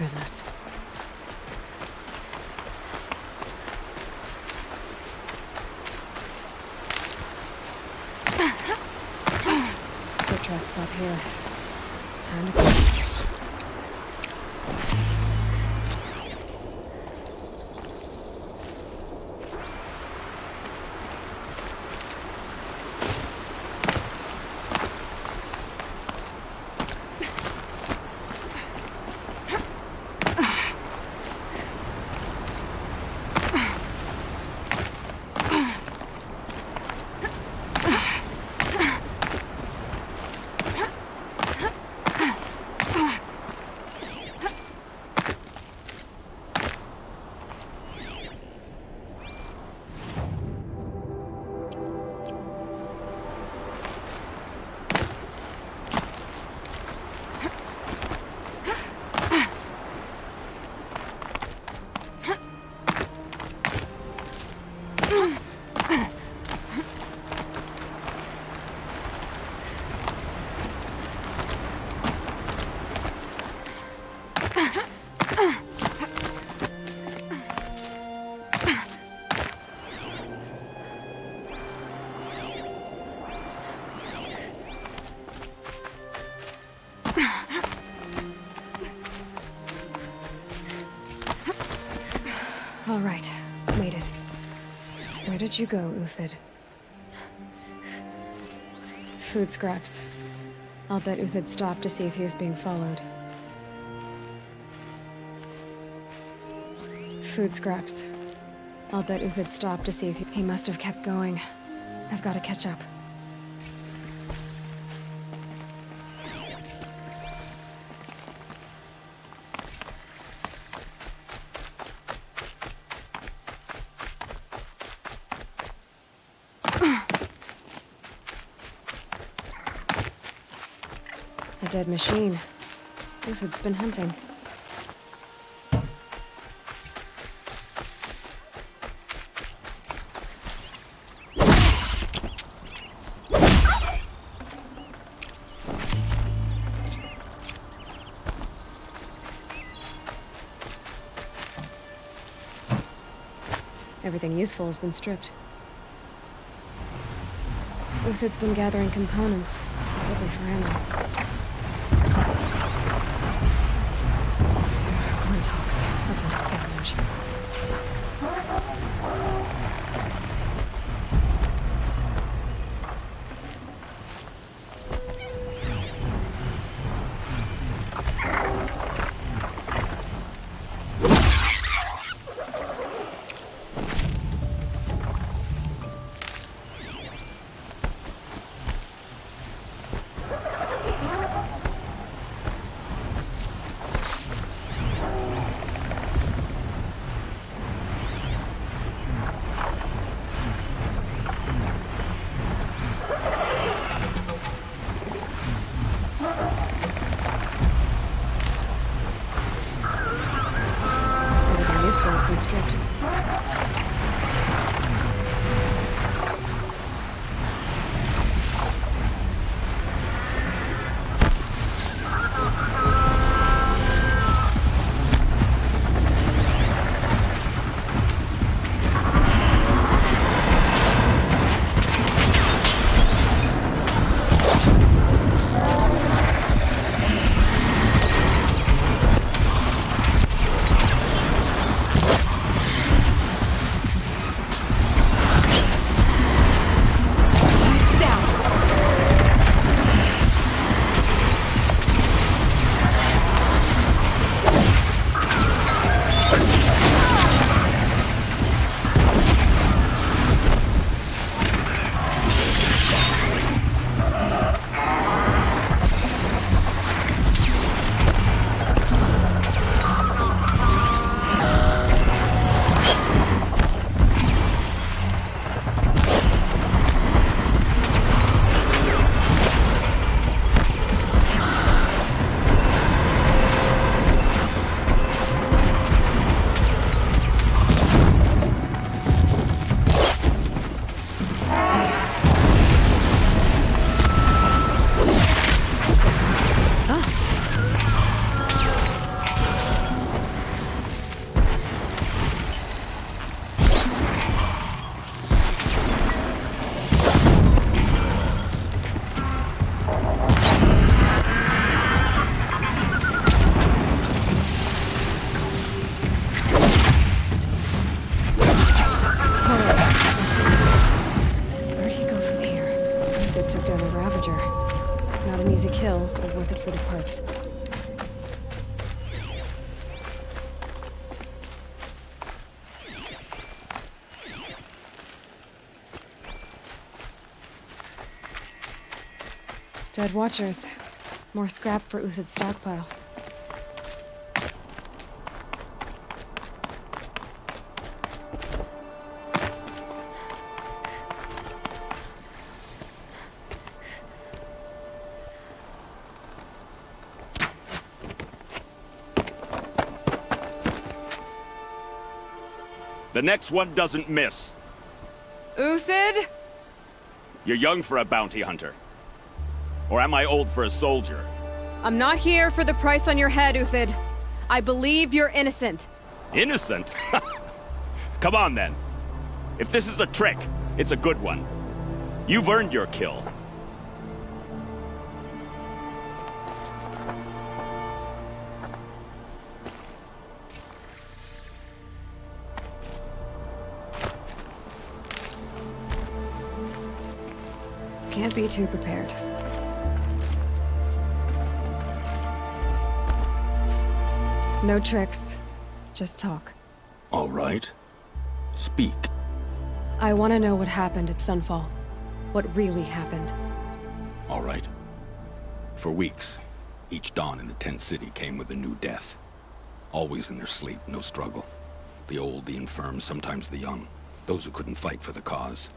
business. Foot tracks stop here. Time to go. All right, made it. Where did you go, Uthid? Food scraps. I'll bet Uthid stopped to see if he was being followed. Food scraps. I'll bet Uthid stopped to see if he must have kept going. I've got to catch up. A dead machine. Uthid's been hunting. Everything useful has been stripped. Uthid's been gathering components, probably for ammo. Corntalks, open to scavenge. an easy kill, but worth it for the parts. Dead Watchers. More scrap for Uthid's stockpile. The next one doesn't miss. Uthid? You're young for a bounty hunter. Or am I old for a soldier? I'm not here for the price on your head, Uthid. I believe you're innocent. Innocent? Come on, then. If this is a trick, it's a good one. You've earned your kill. Can't be too prepared. No tricks. Just talk. All right. Speak. I want to know what happened at Sunfall. What really happened. All right. For weeks, each dawn in the tent city came with a new death. Always in their sleep, no struggle. The old, the infirm, sometimes the young. Those who couldn't fight for the cause.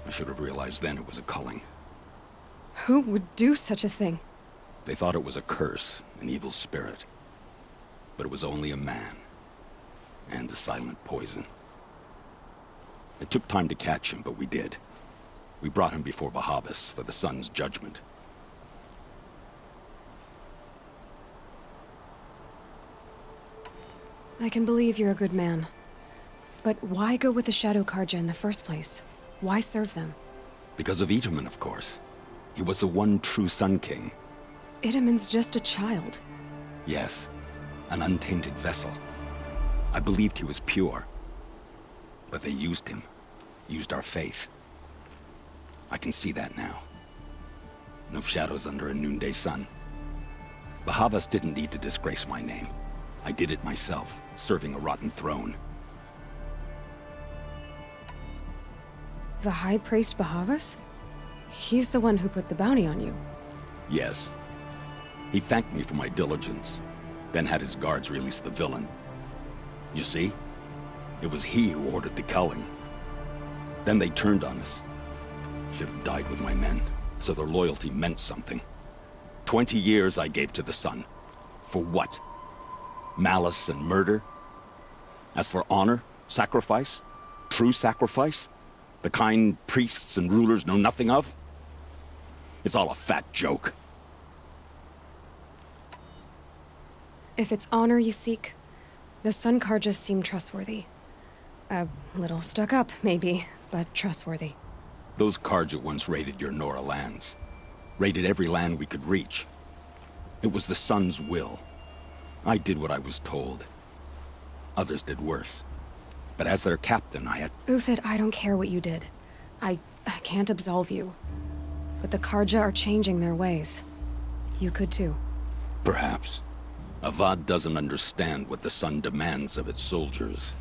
I should have realized then it was a culling. Who would do such a thing? They thought it was a curse, an evil spirit. But it was only a man. And a silent poison. It took time to catch him, but we did. We brought him before Bahavas for the sun's judgment. I can believe you're a good man. But why go with the Shadow Karja in the first place? Why serve them? Because of Itamen, of course. He was the one true Sun King. Itamen's just a child. Yes, an untainted vessel. I believed he was pure. But they used him. Used our faith. I can see that now. No shadows under a noonday sun. Bahavas didn't need to disgrace my name. I did it myself, serving a rotten throne. The High Priest Bahavas? He's the one who put the bounty on you. Yes. He thanked me for my diligence, then had his guards release the villain. You see? It was he who ordered the culling. Then they turned on us. Should have died with my men, so their loyalty meant something. 20 years I gave to the sun. For what? Malice and murder? As for honor, sacrifice, true sacrifice, the kind priests and rulers know nothing of? It's all a fat joke. If it's honor you seek, the Sun Karjas seem trustworthy. A little stuck up, maybe, but trustworthy. Those Karja once raided your Nora lands. Raided every land we could reach. It was the Sun's will. I did what I was told. Others did worse. But as their captain, I had... Uthid, I don't care what you did. I can't absolve you. But the Karja are changing their ways. You could too. Perhaps. Avad doesn't understand what the Sun demands of its soldiers.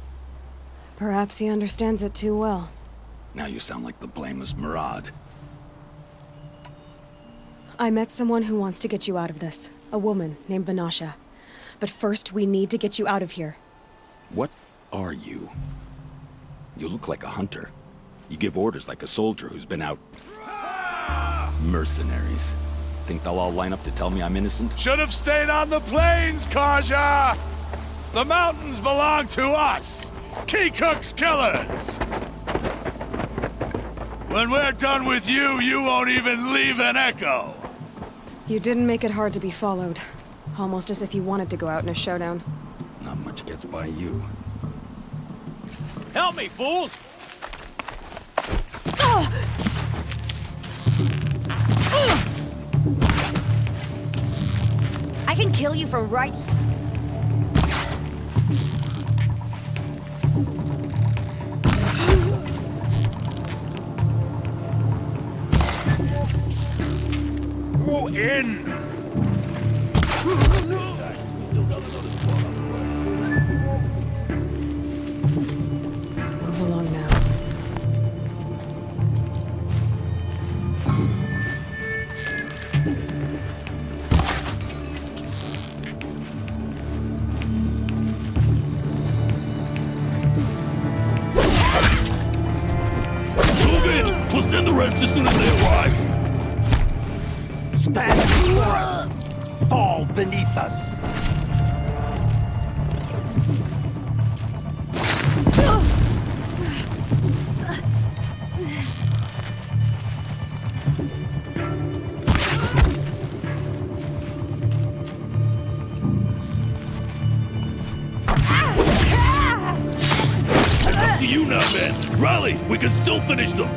Perhaps he understands it too well. Now you sound like the blameless Murad. I met someone who wants to get you out of this. A woman named Banasha. But first, we need to get you out of here. What are you? You look like a hunter. You give orders like a soldier who's been out... Mercenaries. Think they'll all line up to tell me I'm innocent? Should have stayed on the plains, Karja! The mountains belong to us! Keecook's killers! When we're done with you, you won't even leave an echo! You didn't make it hard to be followed. Almost as if you wanted to go out in a showdown. Not much gets by you. Help me, fools! I can kill you from right... in! Move along now. Move in! We'll send the rest as soon as they arrive! Stand before us! Fall beneath us! It's up to you now, men! Rally! We can still finish them!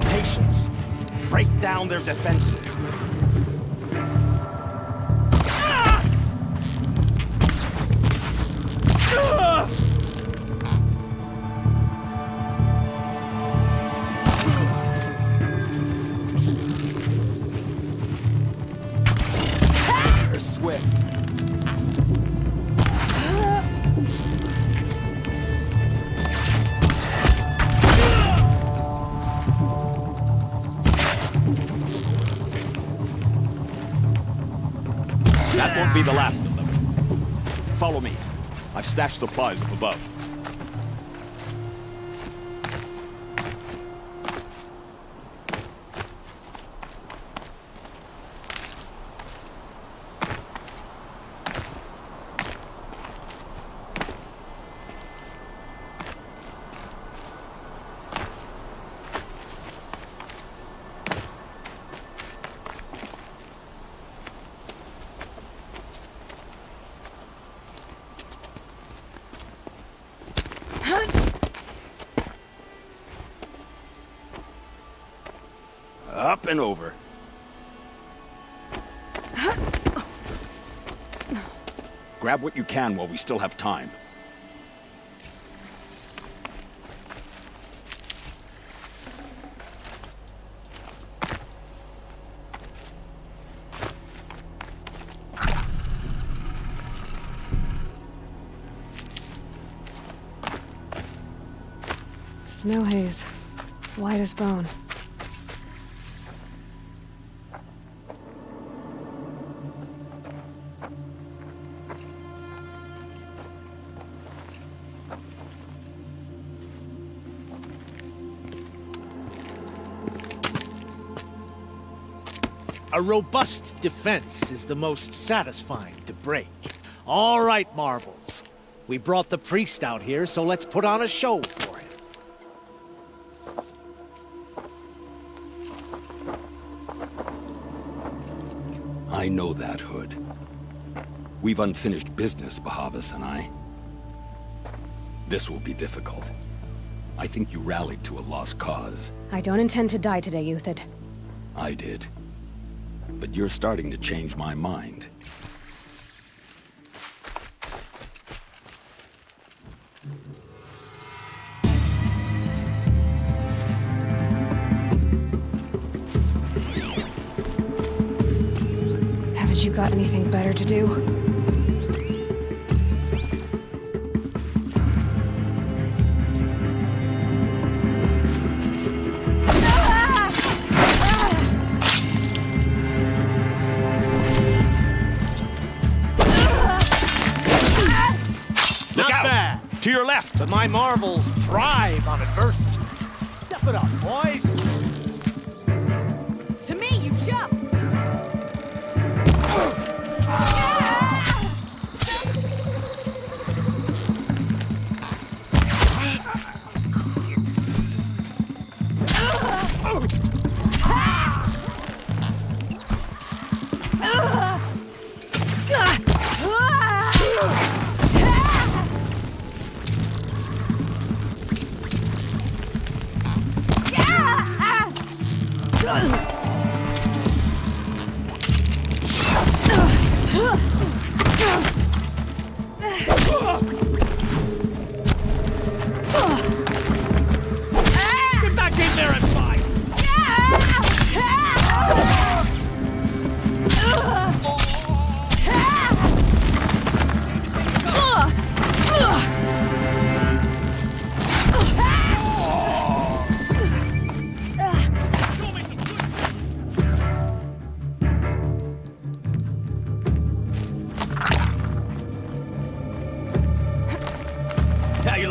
Patience. Break down their defenses. They're swift. That won't be the last of them. Follow me. I've stashed supplies up above. Up and over. Grab what you can while we still have time. Snow haze. White as bone. A robust defense is the most satisfying to break. All right, Marbles. We brought the priest out here, so let's put on a show for him. I know that, Hood. We've unfinished business, Bahavas and I. This will be difficult. I think you rallied to a lost cause. I don't intend to die today, Euthyd. I did. But you're starting to change my mind. Haven't you got anything better to do? To your left. But my marvels thrive on adversity. Step it up, boys. To me, you jump!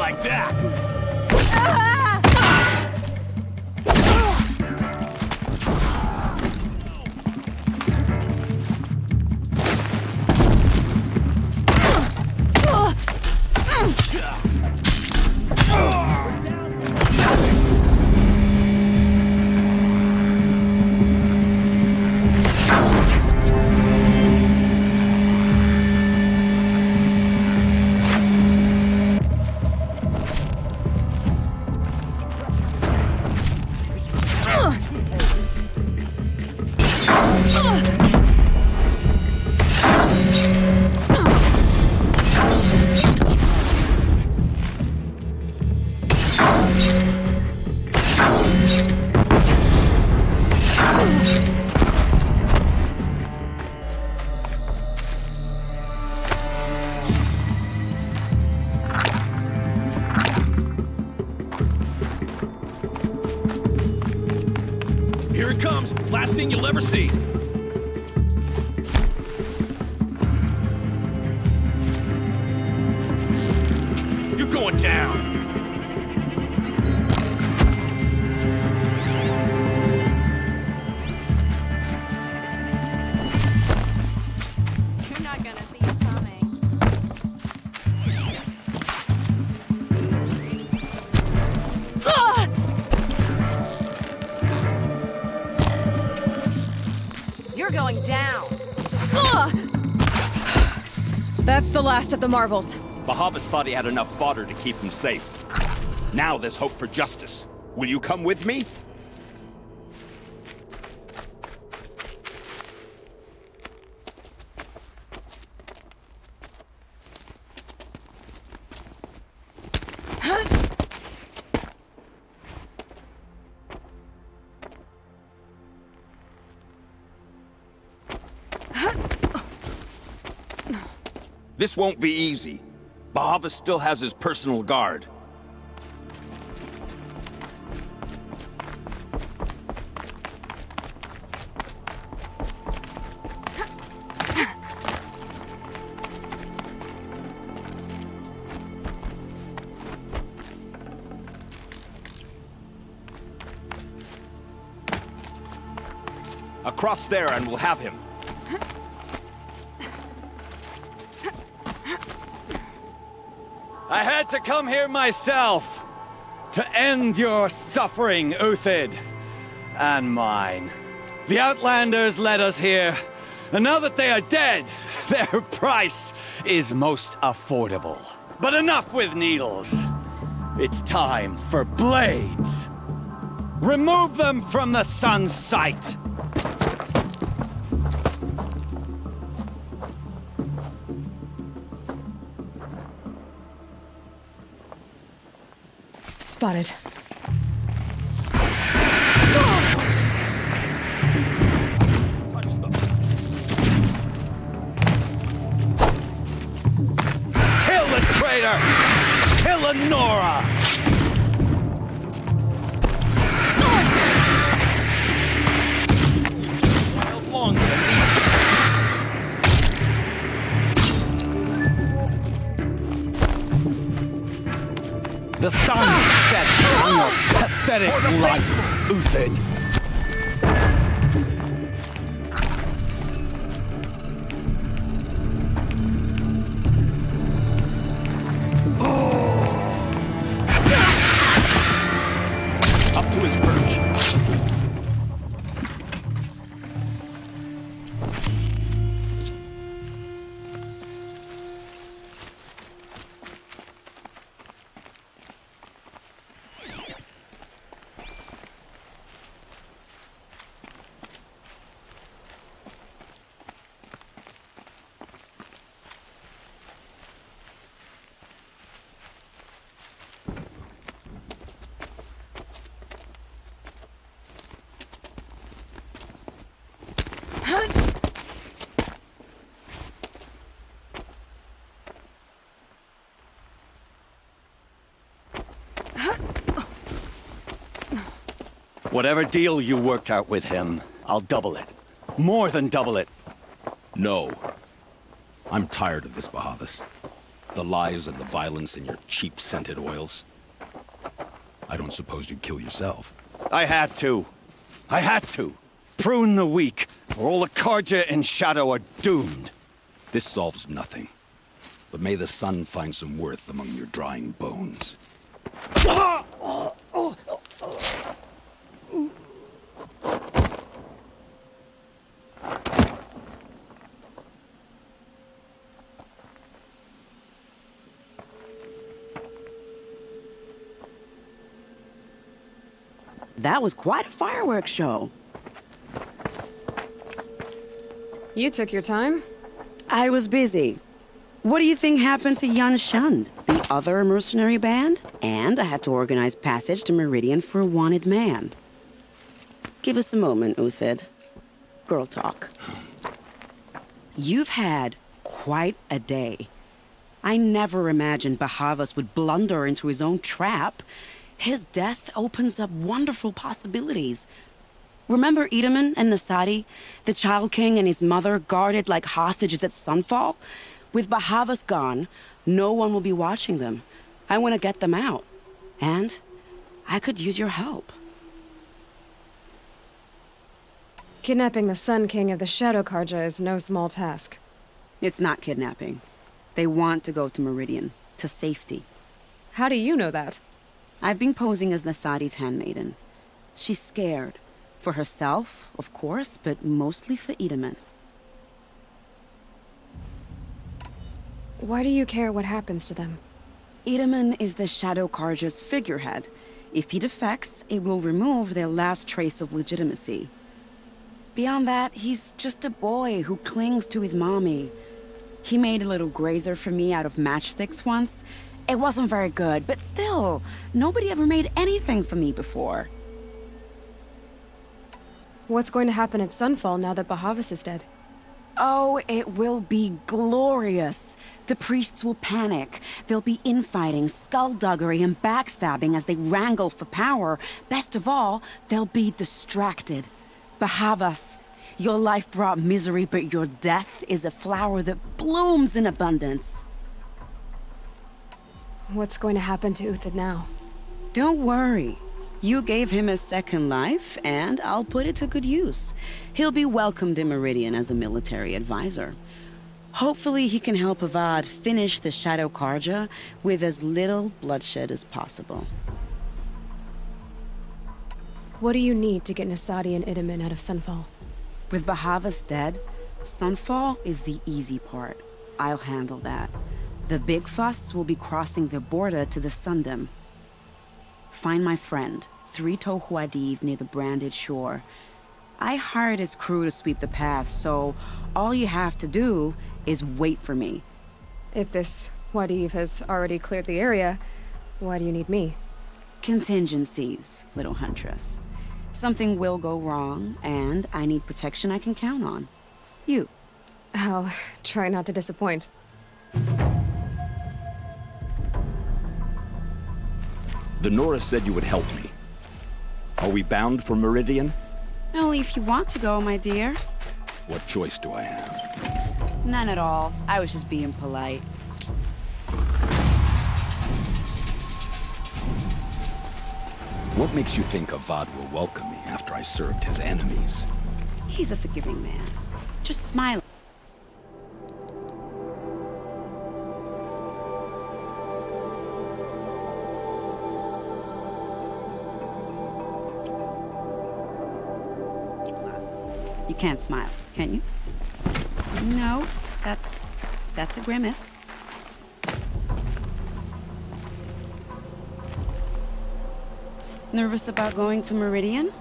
like that! Here it comes! Last thing you'll ever see! You're going down! You're not gonna see it coming. You're going down. That's the last of the marvels. Bahavas thought he had enough fodder to keep him safe. Now there's hope for justice. Will you come with me? This won't be easy. Bahavas still has his personal guard. Across there and we'll have him. I had to come here myself to end your suffering, Uthid, and mine. The Outlanders led us here, and now that they are dead, their price is most affordable. But enough with needles. It's time for blades. Remove them from the sun's sight. Spotted. Kill the traitor! Kill Lenora! The sun sets on your pathetic life, Uthid. Up to his perch. Whatever deal you worked out with him, I'll double it. More than double it. No. I'm tired of this, Bahavas. The lies and the violence and your cheap scented oils. I don't suppose you'd kill yourself. I had to. I had to. Prune the weak, or all the Carja in Shadow are doomed. This solves nothing. But may the sun find some worth among your drying bones. That was quite a fireworks show. You took your time? I was busy. What do you think happened to Yan Shund, the other mercenary band? And I had to organize passage to Meridian for a wanted man. Give us a moment, Uthid. Girl talk. You've had quite a day. I never imagined Bahavas would blunder into his own trap. His death opens up wonderful possibilities. Remember Edaman and Nasadi, the Child King and his mother guarded like hostages at Sunfall? With Bahavas gone, no one will be watching them. I want to get them out. And I could use your help. Kidnapping the Sun King of the Shadow Carja is no small task. It's not kidnapping. They want to go to Meridian, to safety. How do you know that? I've been posing as Nasadi's handmaiden. She's scared. For herself, of course, but mostly for Edaman. Why do you care what happens to them? Edaman is the Shadow Carja's figurehead. If he defects, it will remove their last trace of legitimacy. Beyond that, he's just a boy who clings to his mommy. He made a little grazer for me out of matchsticks once. It wasn't very good, but still, nobody ever made anything for me before. What's going to happen at Sunfall now that Bahavas is dead? Oh, it will be glorious. The priests will panic. There'll be infighting, skullduggery, and backstabbing as they wrangle for power. Best of all, they'll be distracted. Bahavas, your life brought misery, but your death is a flower that blooms in abundance. What's going to happen to Uthid now? Don't worry. You gave him a second life, and I'll put it to good use. He'll be welcomed in Meridian as a military advisor. Hopefully he can help Avad finish the Shadow Carja with as little bloodshed as possible. What do you need to get Nasadi and Edaman out of Sunfall? With Bahavas dead, Sunfall is the easy part. I'll handle that. The big fuss will be crossing the border to the Sundom. Find my friend, Three-Toe Huadiv, near the branded shore. I hired his crew to sweep the path, so all you have to do is wait for me. If this Huadiv has already cleared the area, why do you need me? Contingencies, little huntress. Something will go wrong, and I need protection I can count on. You. I'll try not to disappoint. The Nora said you would help me. Are we bound for Meridian? Only if you want to go, my dear. What choice do I have? None at all. I was just being polite. What makes you think Avad will welcome me after I served his enemies? He's a forgiving man. Just smile. You can't smile, can you? No, that's a grimace. Nervous about going to Meridian?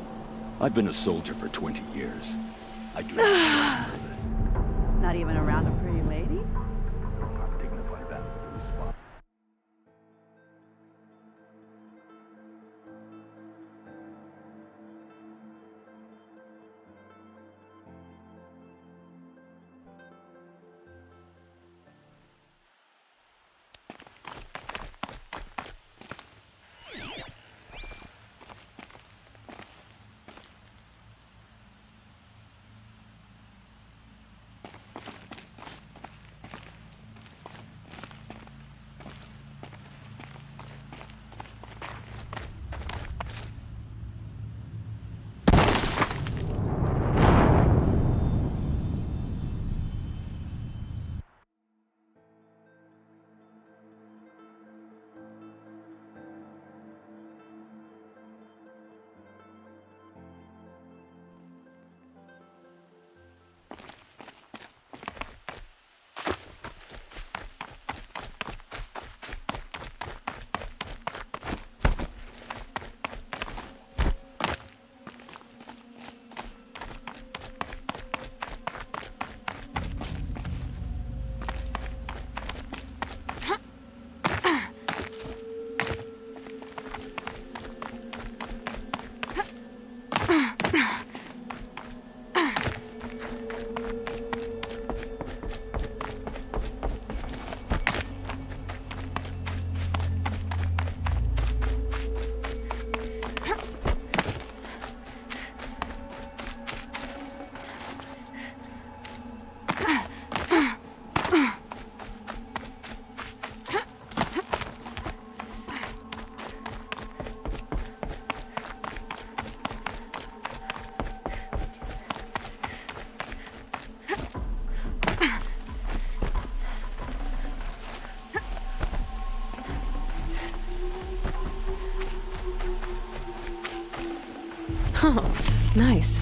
I've been a soldier for 20 years. I do not Not even around a pretty lady? dignified that with a response. Oh, nice.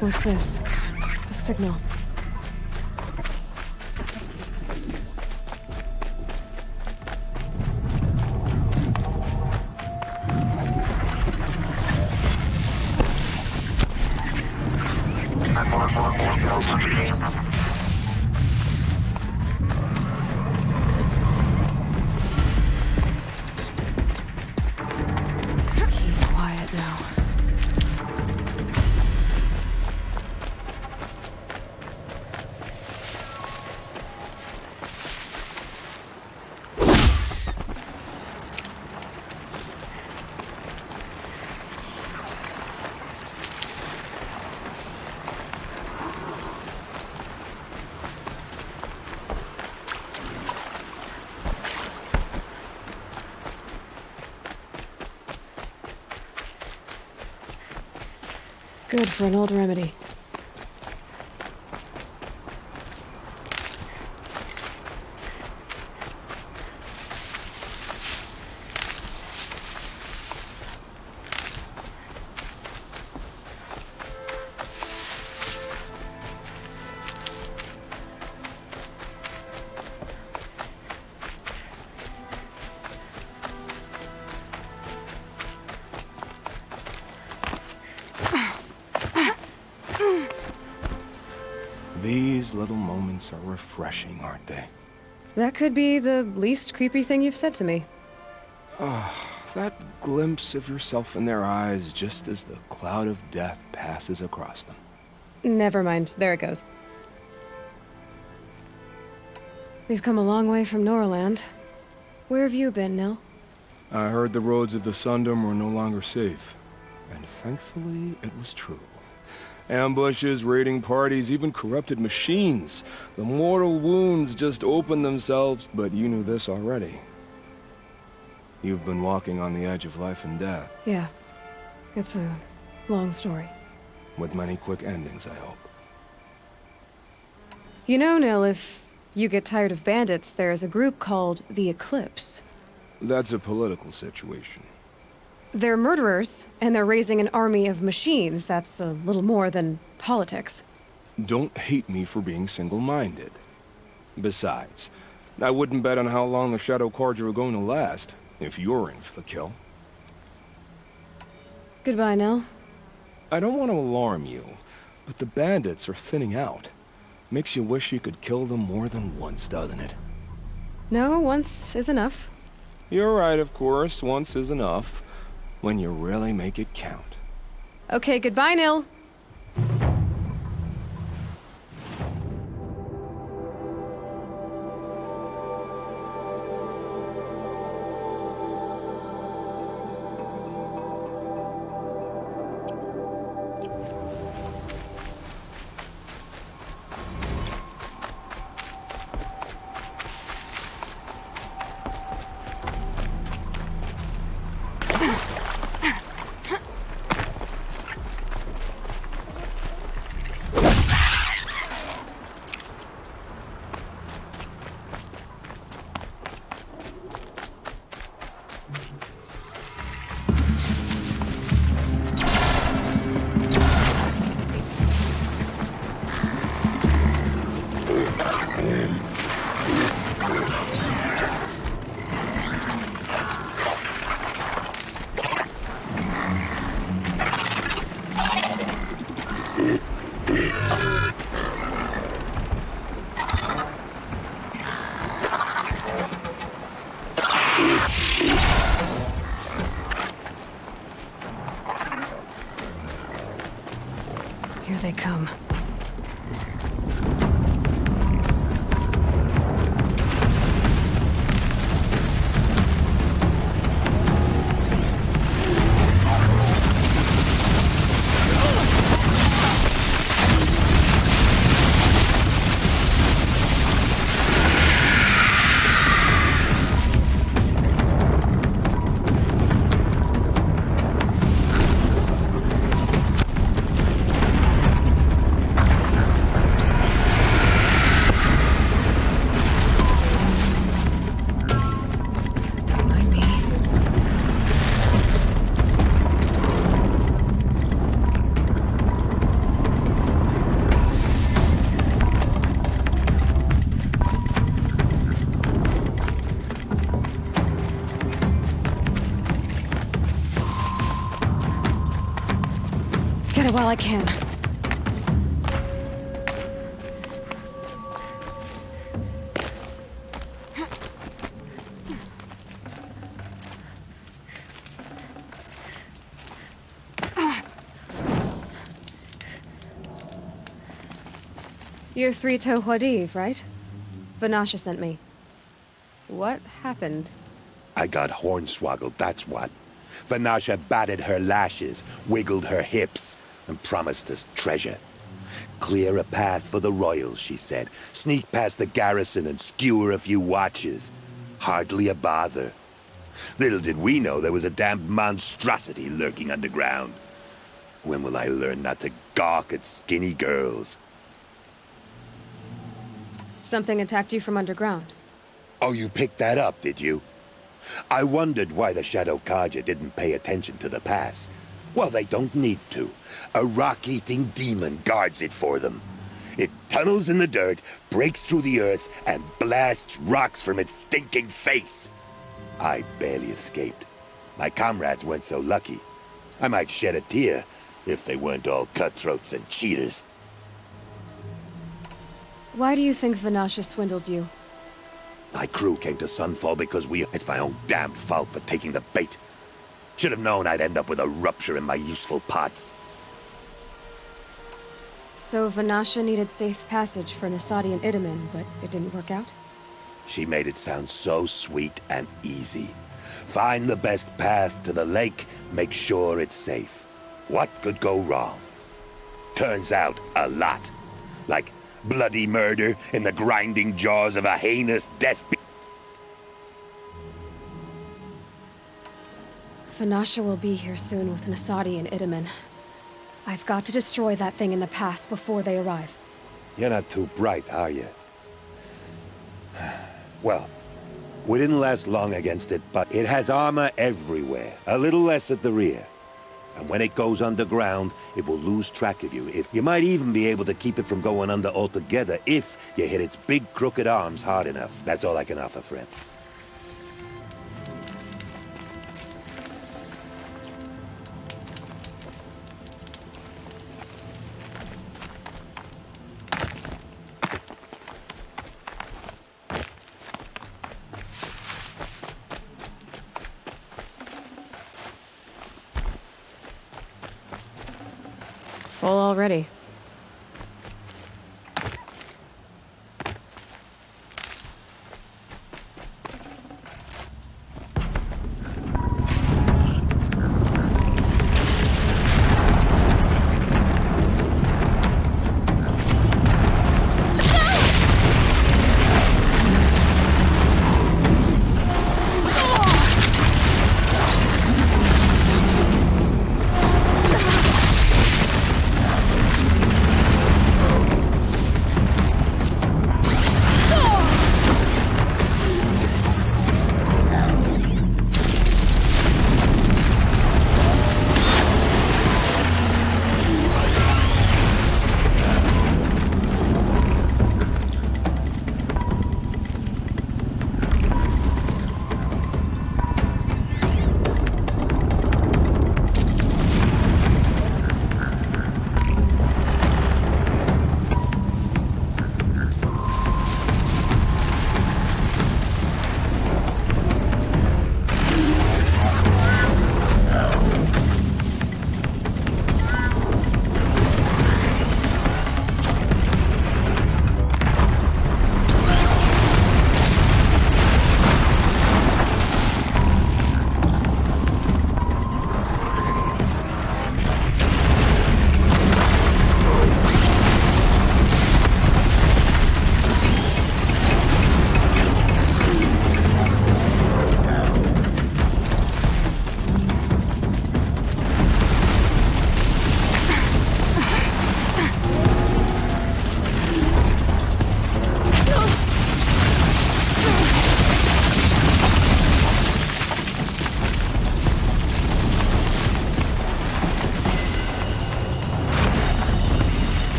What's this? A signal. Keep quiet now. Good for an old remedy. These little moments are refreshing, aren't they? That could be the least creepy thing you've said to me. That glimpse of yourself in their eyes just as the cloud of death passes across them. Never mind. There it goes. We've come a long way from Norland. Where have you been, Nil? I heard the roads of the Sundom were no longer safe. And thankfully, it was true. Ambushes, raiding parties, even corrupted machines. The mortal wounds just opened themselves, but you knew this already. You've been walking on the edge of life and death. Yeah. It's a long story. With many quick endings, I hope. You know, Nil, if you get tired of bandits, there's a group called the Eclipse. That's a political situation. They're murderers, and they're raising an army of machines. That's a little more than politics. Don't hate me for being single-minded. Besides, I wouldn't bet on how long the Shadow Carja are going to last, if you're in for the kill. Goodbye, Nell. I don't want to alarm you, but the bandits are thinning out. Makes you wish you could kill them more than once, doesn't it? No, once is enough. You're right, of course. Once is enough. When you really make it count. Okay, goodbye, Nil. Here they come. Get it while I can. You're Three-Toe Huadiv, right? Vanasha sent me. What happened? I got hornswoggled, that's what. Vanasha batted her lashes, wiggled her hips, and promised us treasure. Clear a path for the royals, she said. Sneak past the garrison and skewer a few watches. Hardly a bother. Little did we know there was a damned monstrosity lurking underground. When will I learn not to gawk at skinny girls? Something attacked you from underground. Oh, you picked that up, did you? I wondered why the Shadow Carja didn't pay attention to the pass. Well, they don't need to. A rock-eating demon guards it for them. It tunnels in the dirt, breaks through the earth, and blasts rocks from its stinking face. I barely escaped. My comrades weren't so lucky. I might shed a tear if they weren't all cutthroats and cheaters. Why do you think Vanasha swindled you? My crew came to Sunfall because it's my own damned fault for taking the bait. Should have known I'd end up with a rupture in my useful parts. So Vanasha needed safe passage for Nasadi and Idaman, but it didn't work out? She made it sound so sweet and easy. Find the best path to the lake, make sure it's safe. What could go wrong? Turns out, a lot. Like bloody murder in the grinding jaws of a heinous death beast. Vanasha will be here soon with Nasadi and Idaman. I've got to destroy that thing in the pass before they arrive. You're not too bright, are you? Well, we didn't last long against it, but it has armor everywhere. A little less at the rear. And when it goes underground, it will lose track of you. You might even be able to keep it from going under altogether if you hit its big crooked arms hard enough. That's all I can offer, friend. Full already.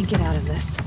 Get out of this.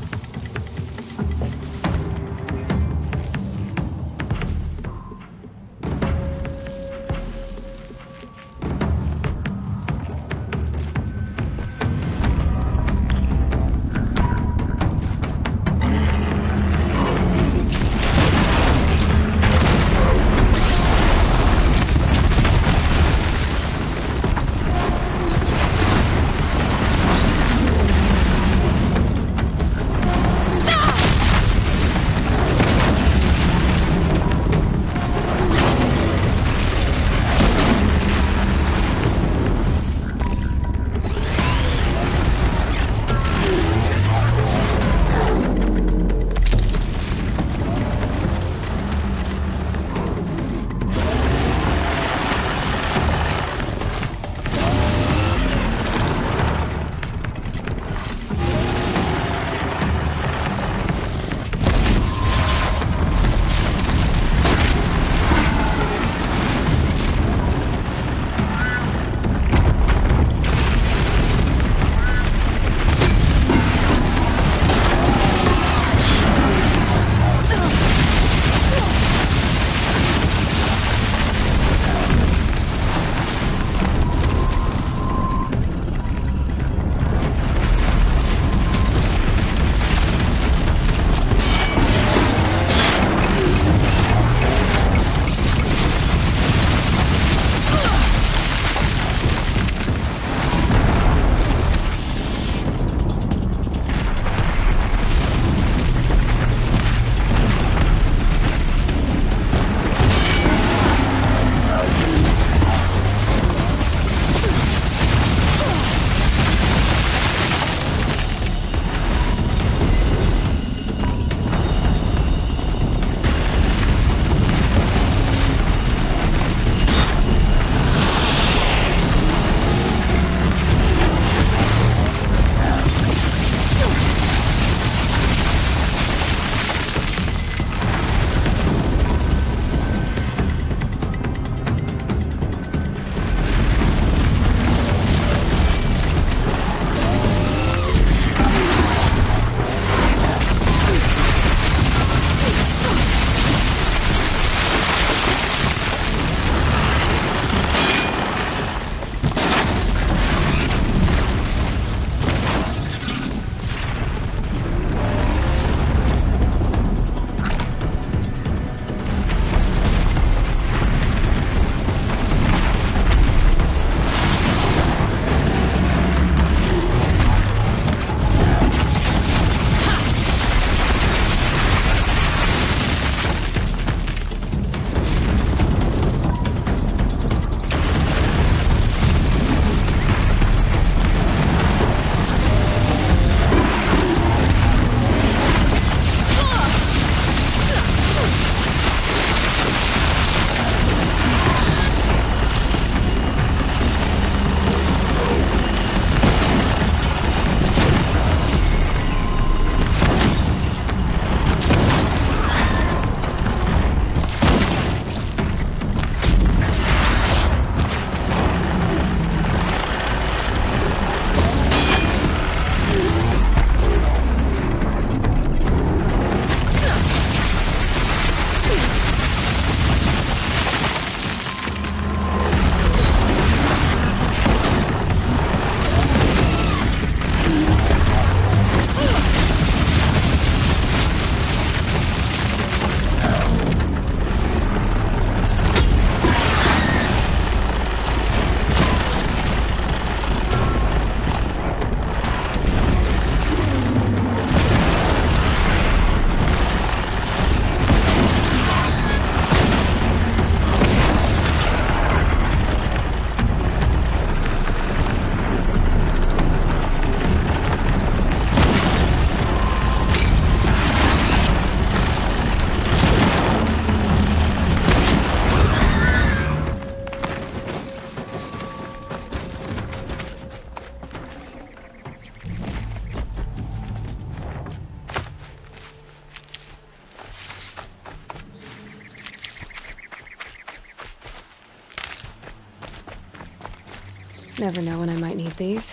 Never know when I might need these.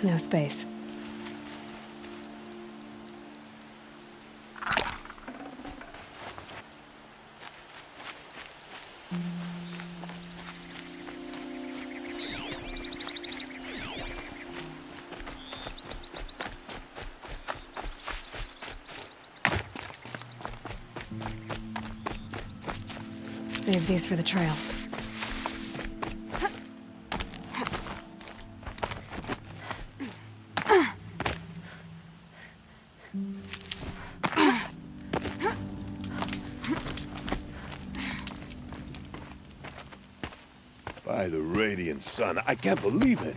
No space. Save these for the trail. By the radiant sun, I can't believe it.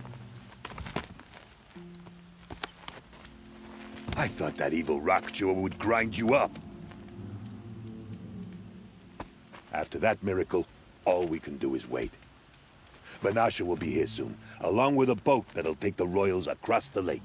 I thought that evil rock jaw would grind you up. After that miracle, all we can do is wait. Vanasha will be here soon, along with a boat that'll take the royals across the lake.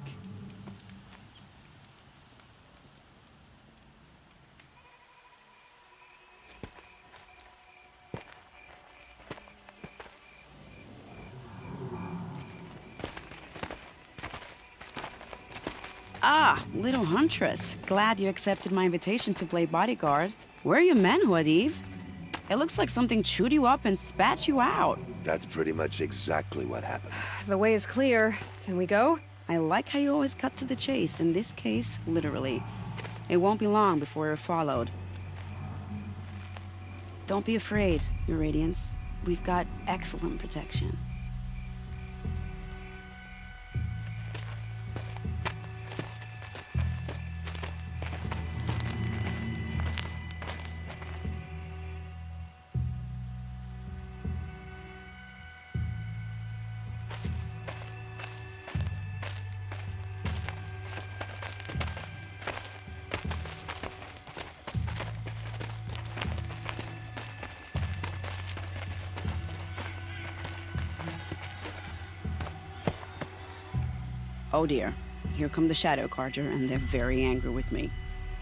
Ah, little huntress. Glad you accepted my invitation to play bodyguard. Where are your men, Huadiv? It looks like something chewed you up and spat you out. That's pretty much exactly what happened. The way is clear. Can we go? I like how you always cut to the chase. In this case, literally. It won't be long before you're followed. Don't be afraid, Your Radiance. We've got excellent protection. Oh dear, here come the Shadow Carja, and they're very angry with me.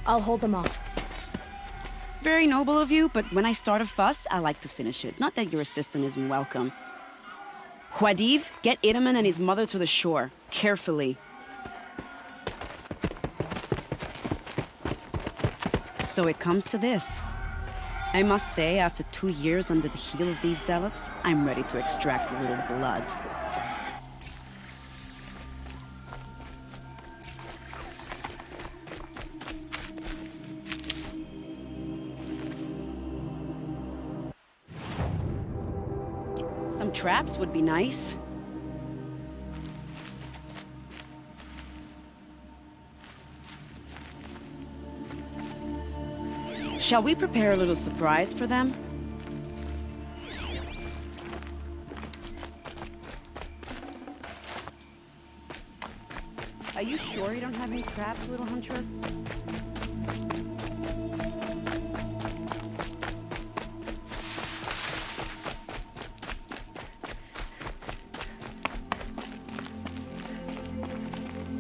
I'll hold them off. Very noble of you, but when I start a fuss, I like to finish it. Not that your assistant isn't welcome. Huadiv, get Itaman and his mother to the shore. Carefully. So it comes to this. I must say, after 2 years under the heel of these zealots, I'm ready to extract a little blood. Some traps would be nice. Shall we prepare a little surprise for them? Are you sure you don't have any traps, little huntress?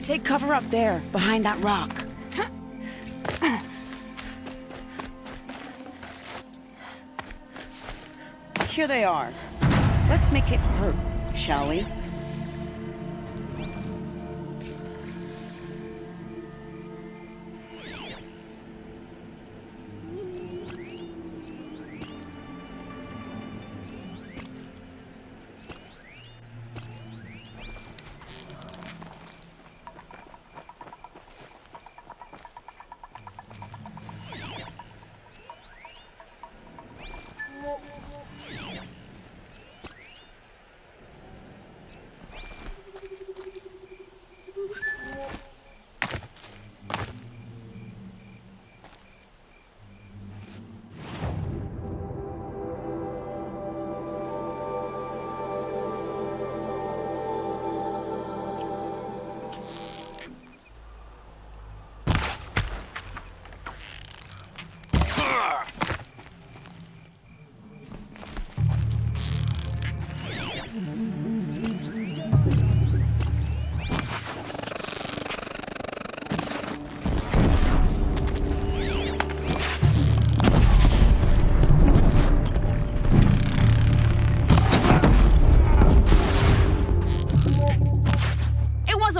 Take cover up there, behind that rock. Here they are. Let's make it hurt, shall we?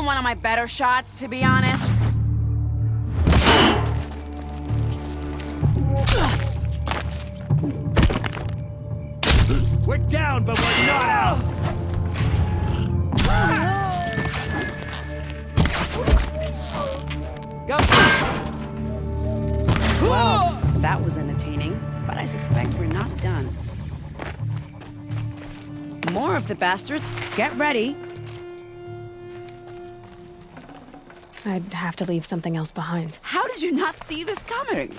one of my better shots, to be honest. We're down, but we're not out! Go! Well, that was entertaining, but I suspect we're not done. More of the bastards. Get ready. I'd have to leave something else behind. How did you not see this coming?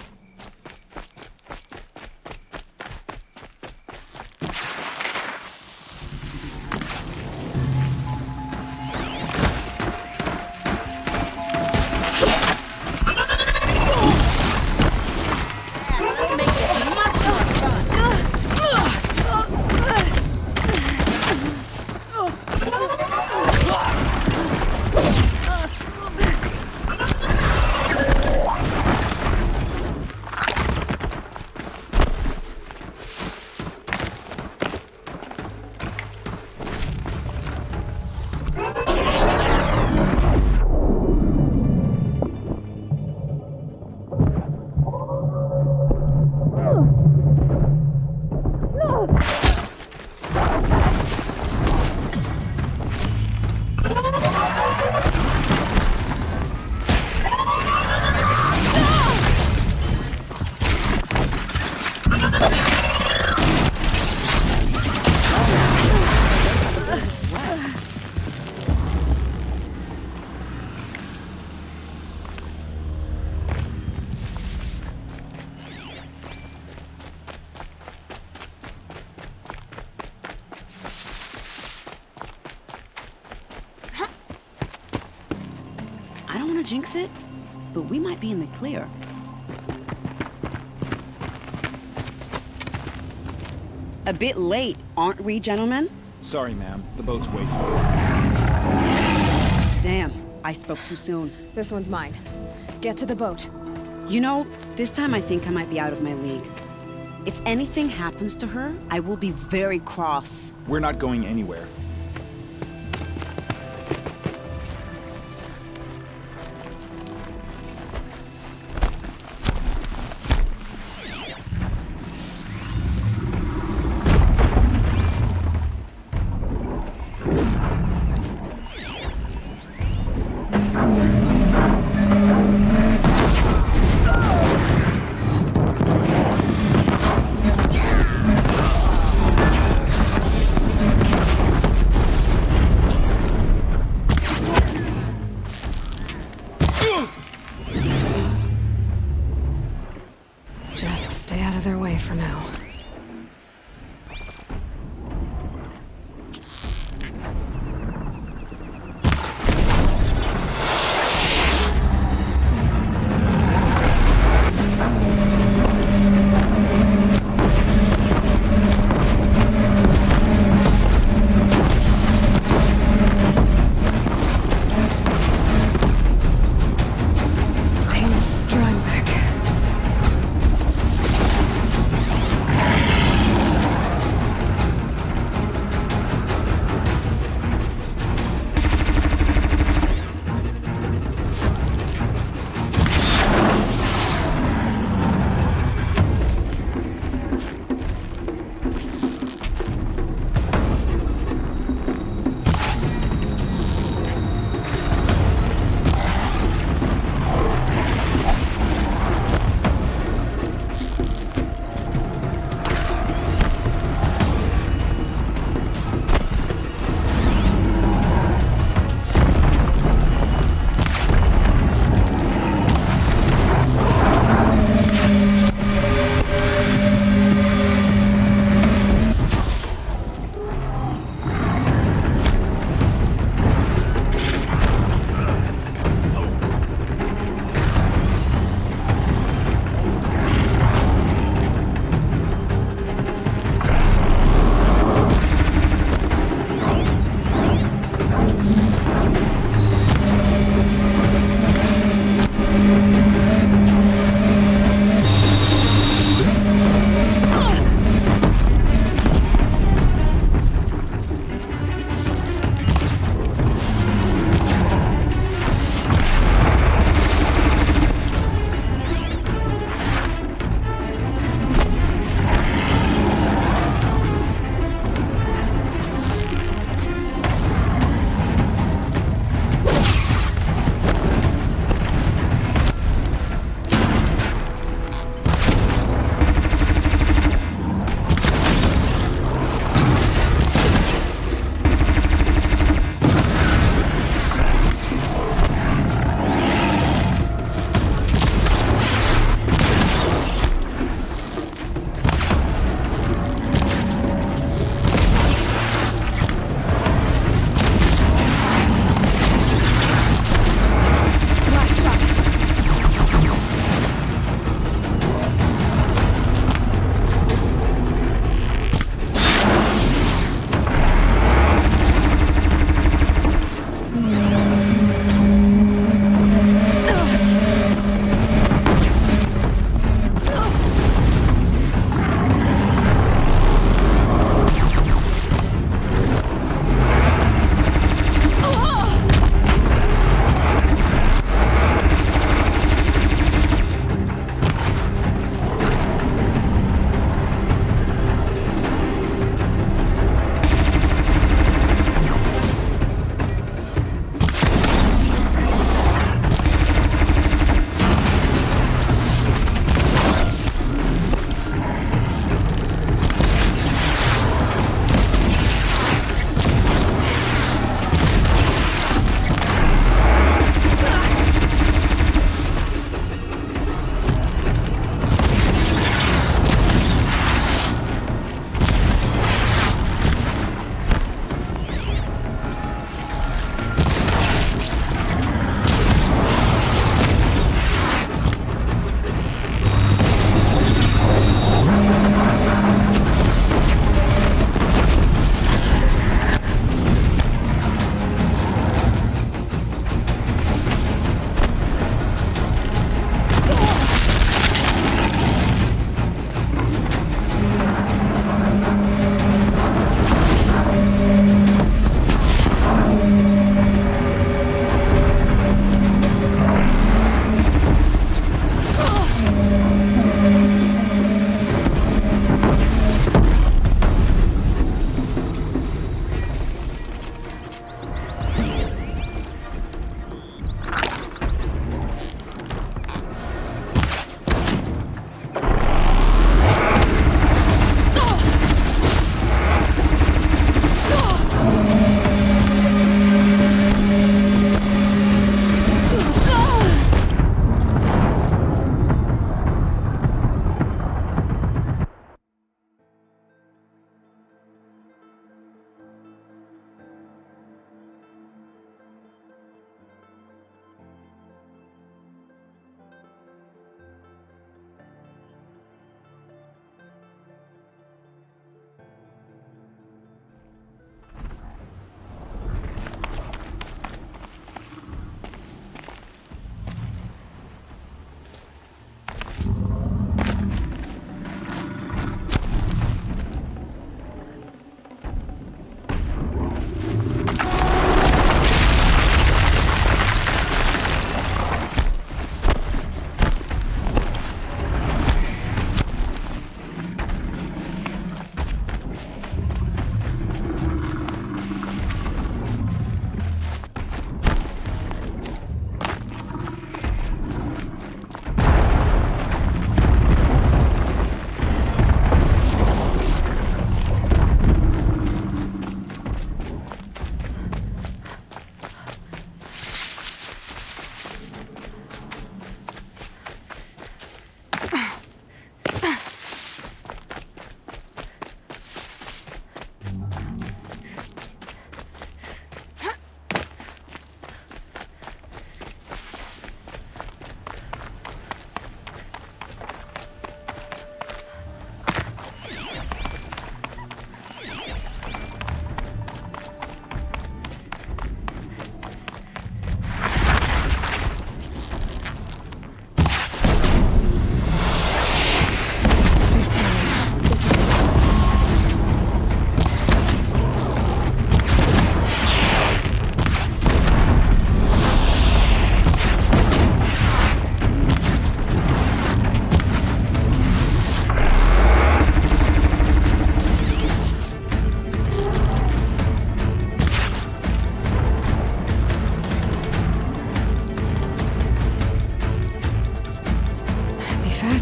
Jinx it, but we might be in the clear. A bit late, aren't we, gentlemen? Sorry, ma'am. The boat's waiting. Damn, I spoke too soon. This one's mine. Get to the boat. You know, this time I think I might be out of my league. If anything happens to her, I will be very cross. We're not going anywhere. For now. Things drawing back.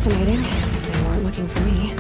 fascinating, if they weren't looking for me.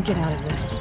can get out of this.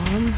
Calm.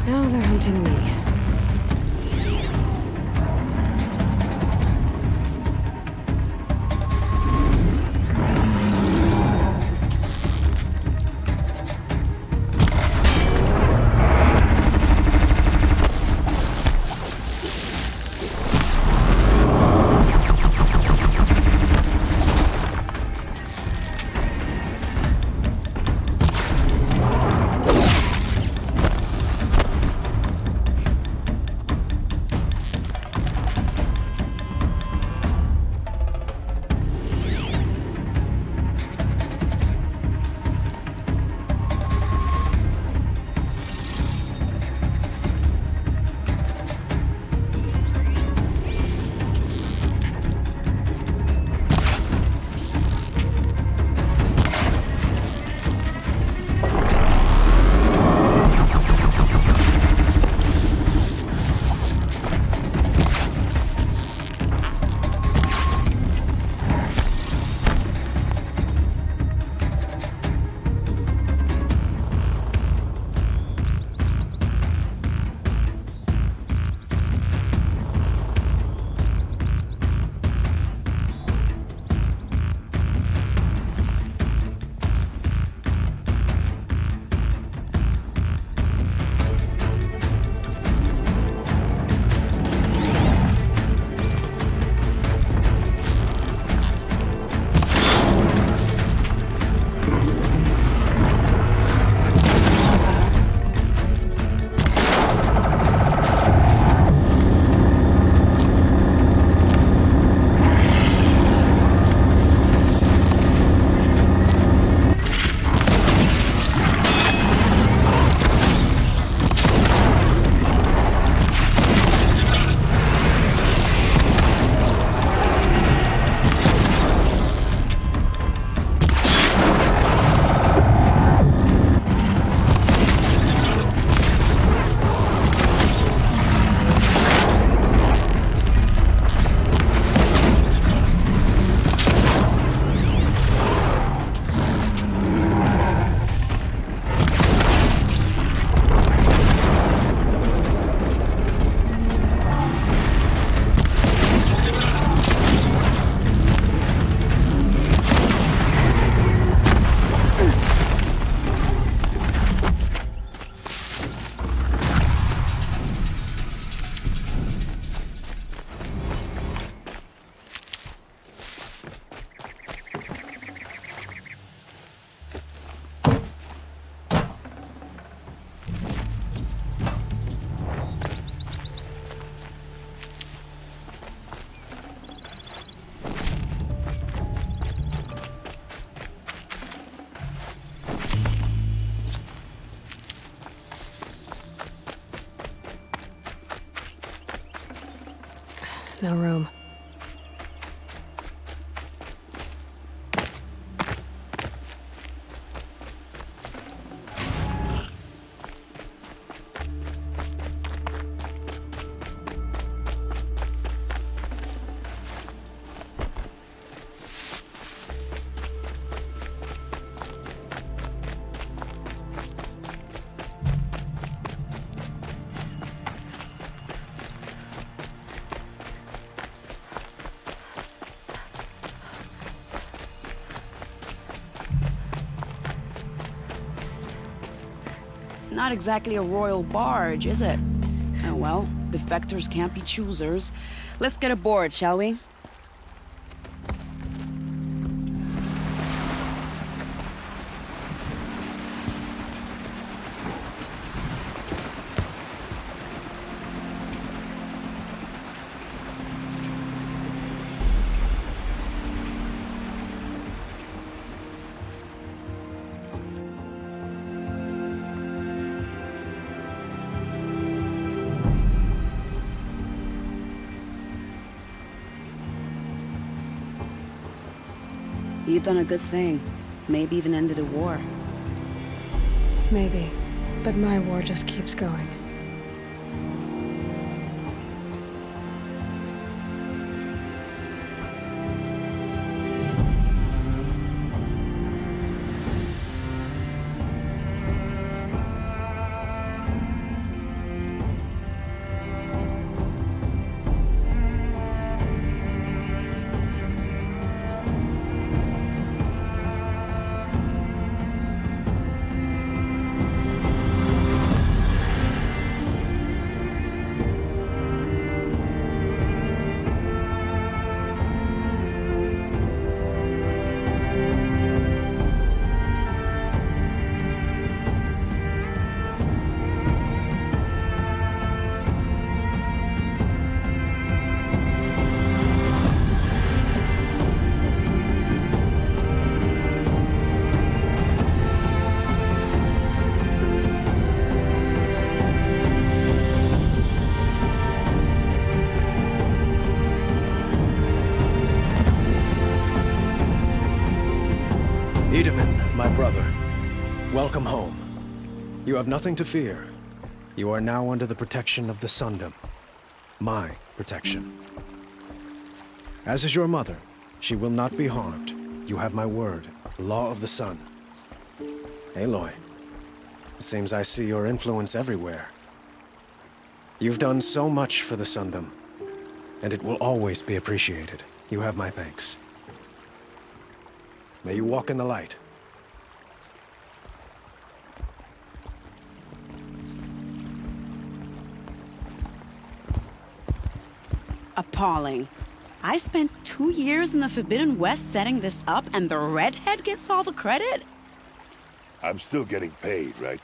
Now they're hunting me. no room. Not exactly a royal barge, is it? Oh well, defectors can't be choosers. Let's get aboard, shall we? You've done a good thing. Maybe even ended a war. Maybe. But my war just keeps going. Itamen, my brother, welcome home. You have nothing to fear. You are now under the protection of the Sundom. My protection. As is your mother, she will not be harmed. You have my word, Law of the Sun. Aloy, it seems I see your influence everywhere. You've done so much for the Sundom, and it will always be appreciated. You have my thanks. May you walk in the light. Appalling. I spent 2 years in the Forbidden West setting this up, and the redhead gets all the credit? I'm still getting paid, right?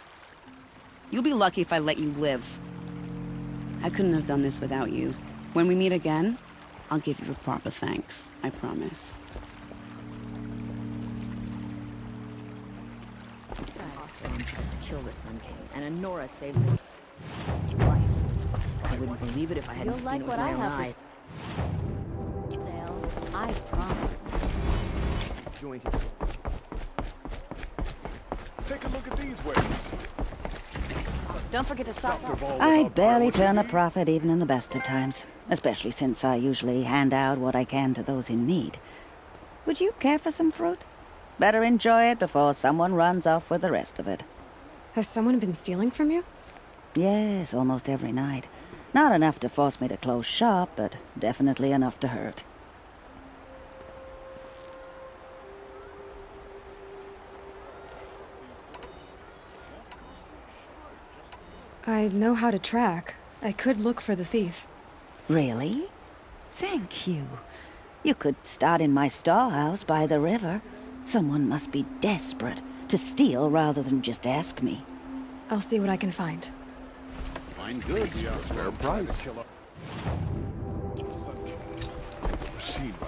You'll be lucky if I let you live. I couldn't have done this without you. When we meet again, I'll give you a proper thanks. I promise. Just to kill the Sun King, and Anora saves his life. I wouldn't believe it if I hadn't seen it with my own eyes. I promise. Take a look at these wares. Don't forget to stop. I barely turn a profit even in the best of times, especially since I usually hand out what I can to those in need. Would you care for some fruit? Better enjoy it before someone runs off with the rest of it. Has someone been stealing from you? Yes, almost every night. Not enough to force me to close shop, but definitely enough to hurt. I know how to track. I could look for the thief. Really? Thank you. You could start in my storehouse by the river. Someone must be desperate to steal rather than just ask me. I'll see what I can find. Fine goods, fair price. Seen by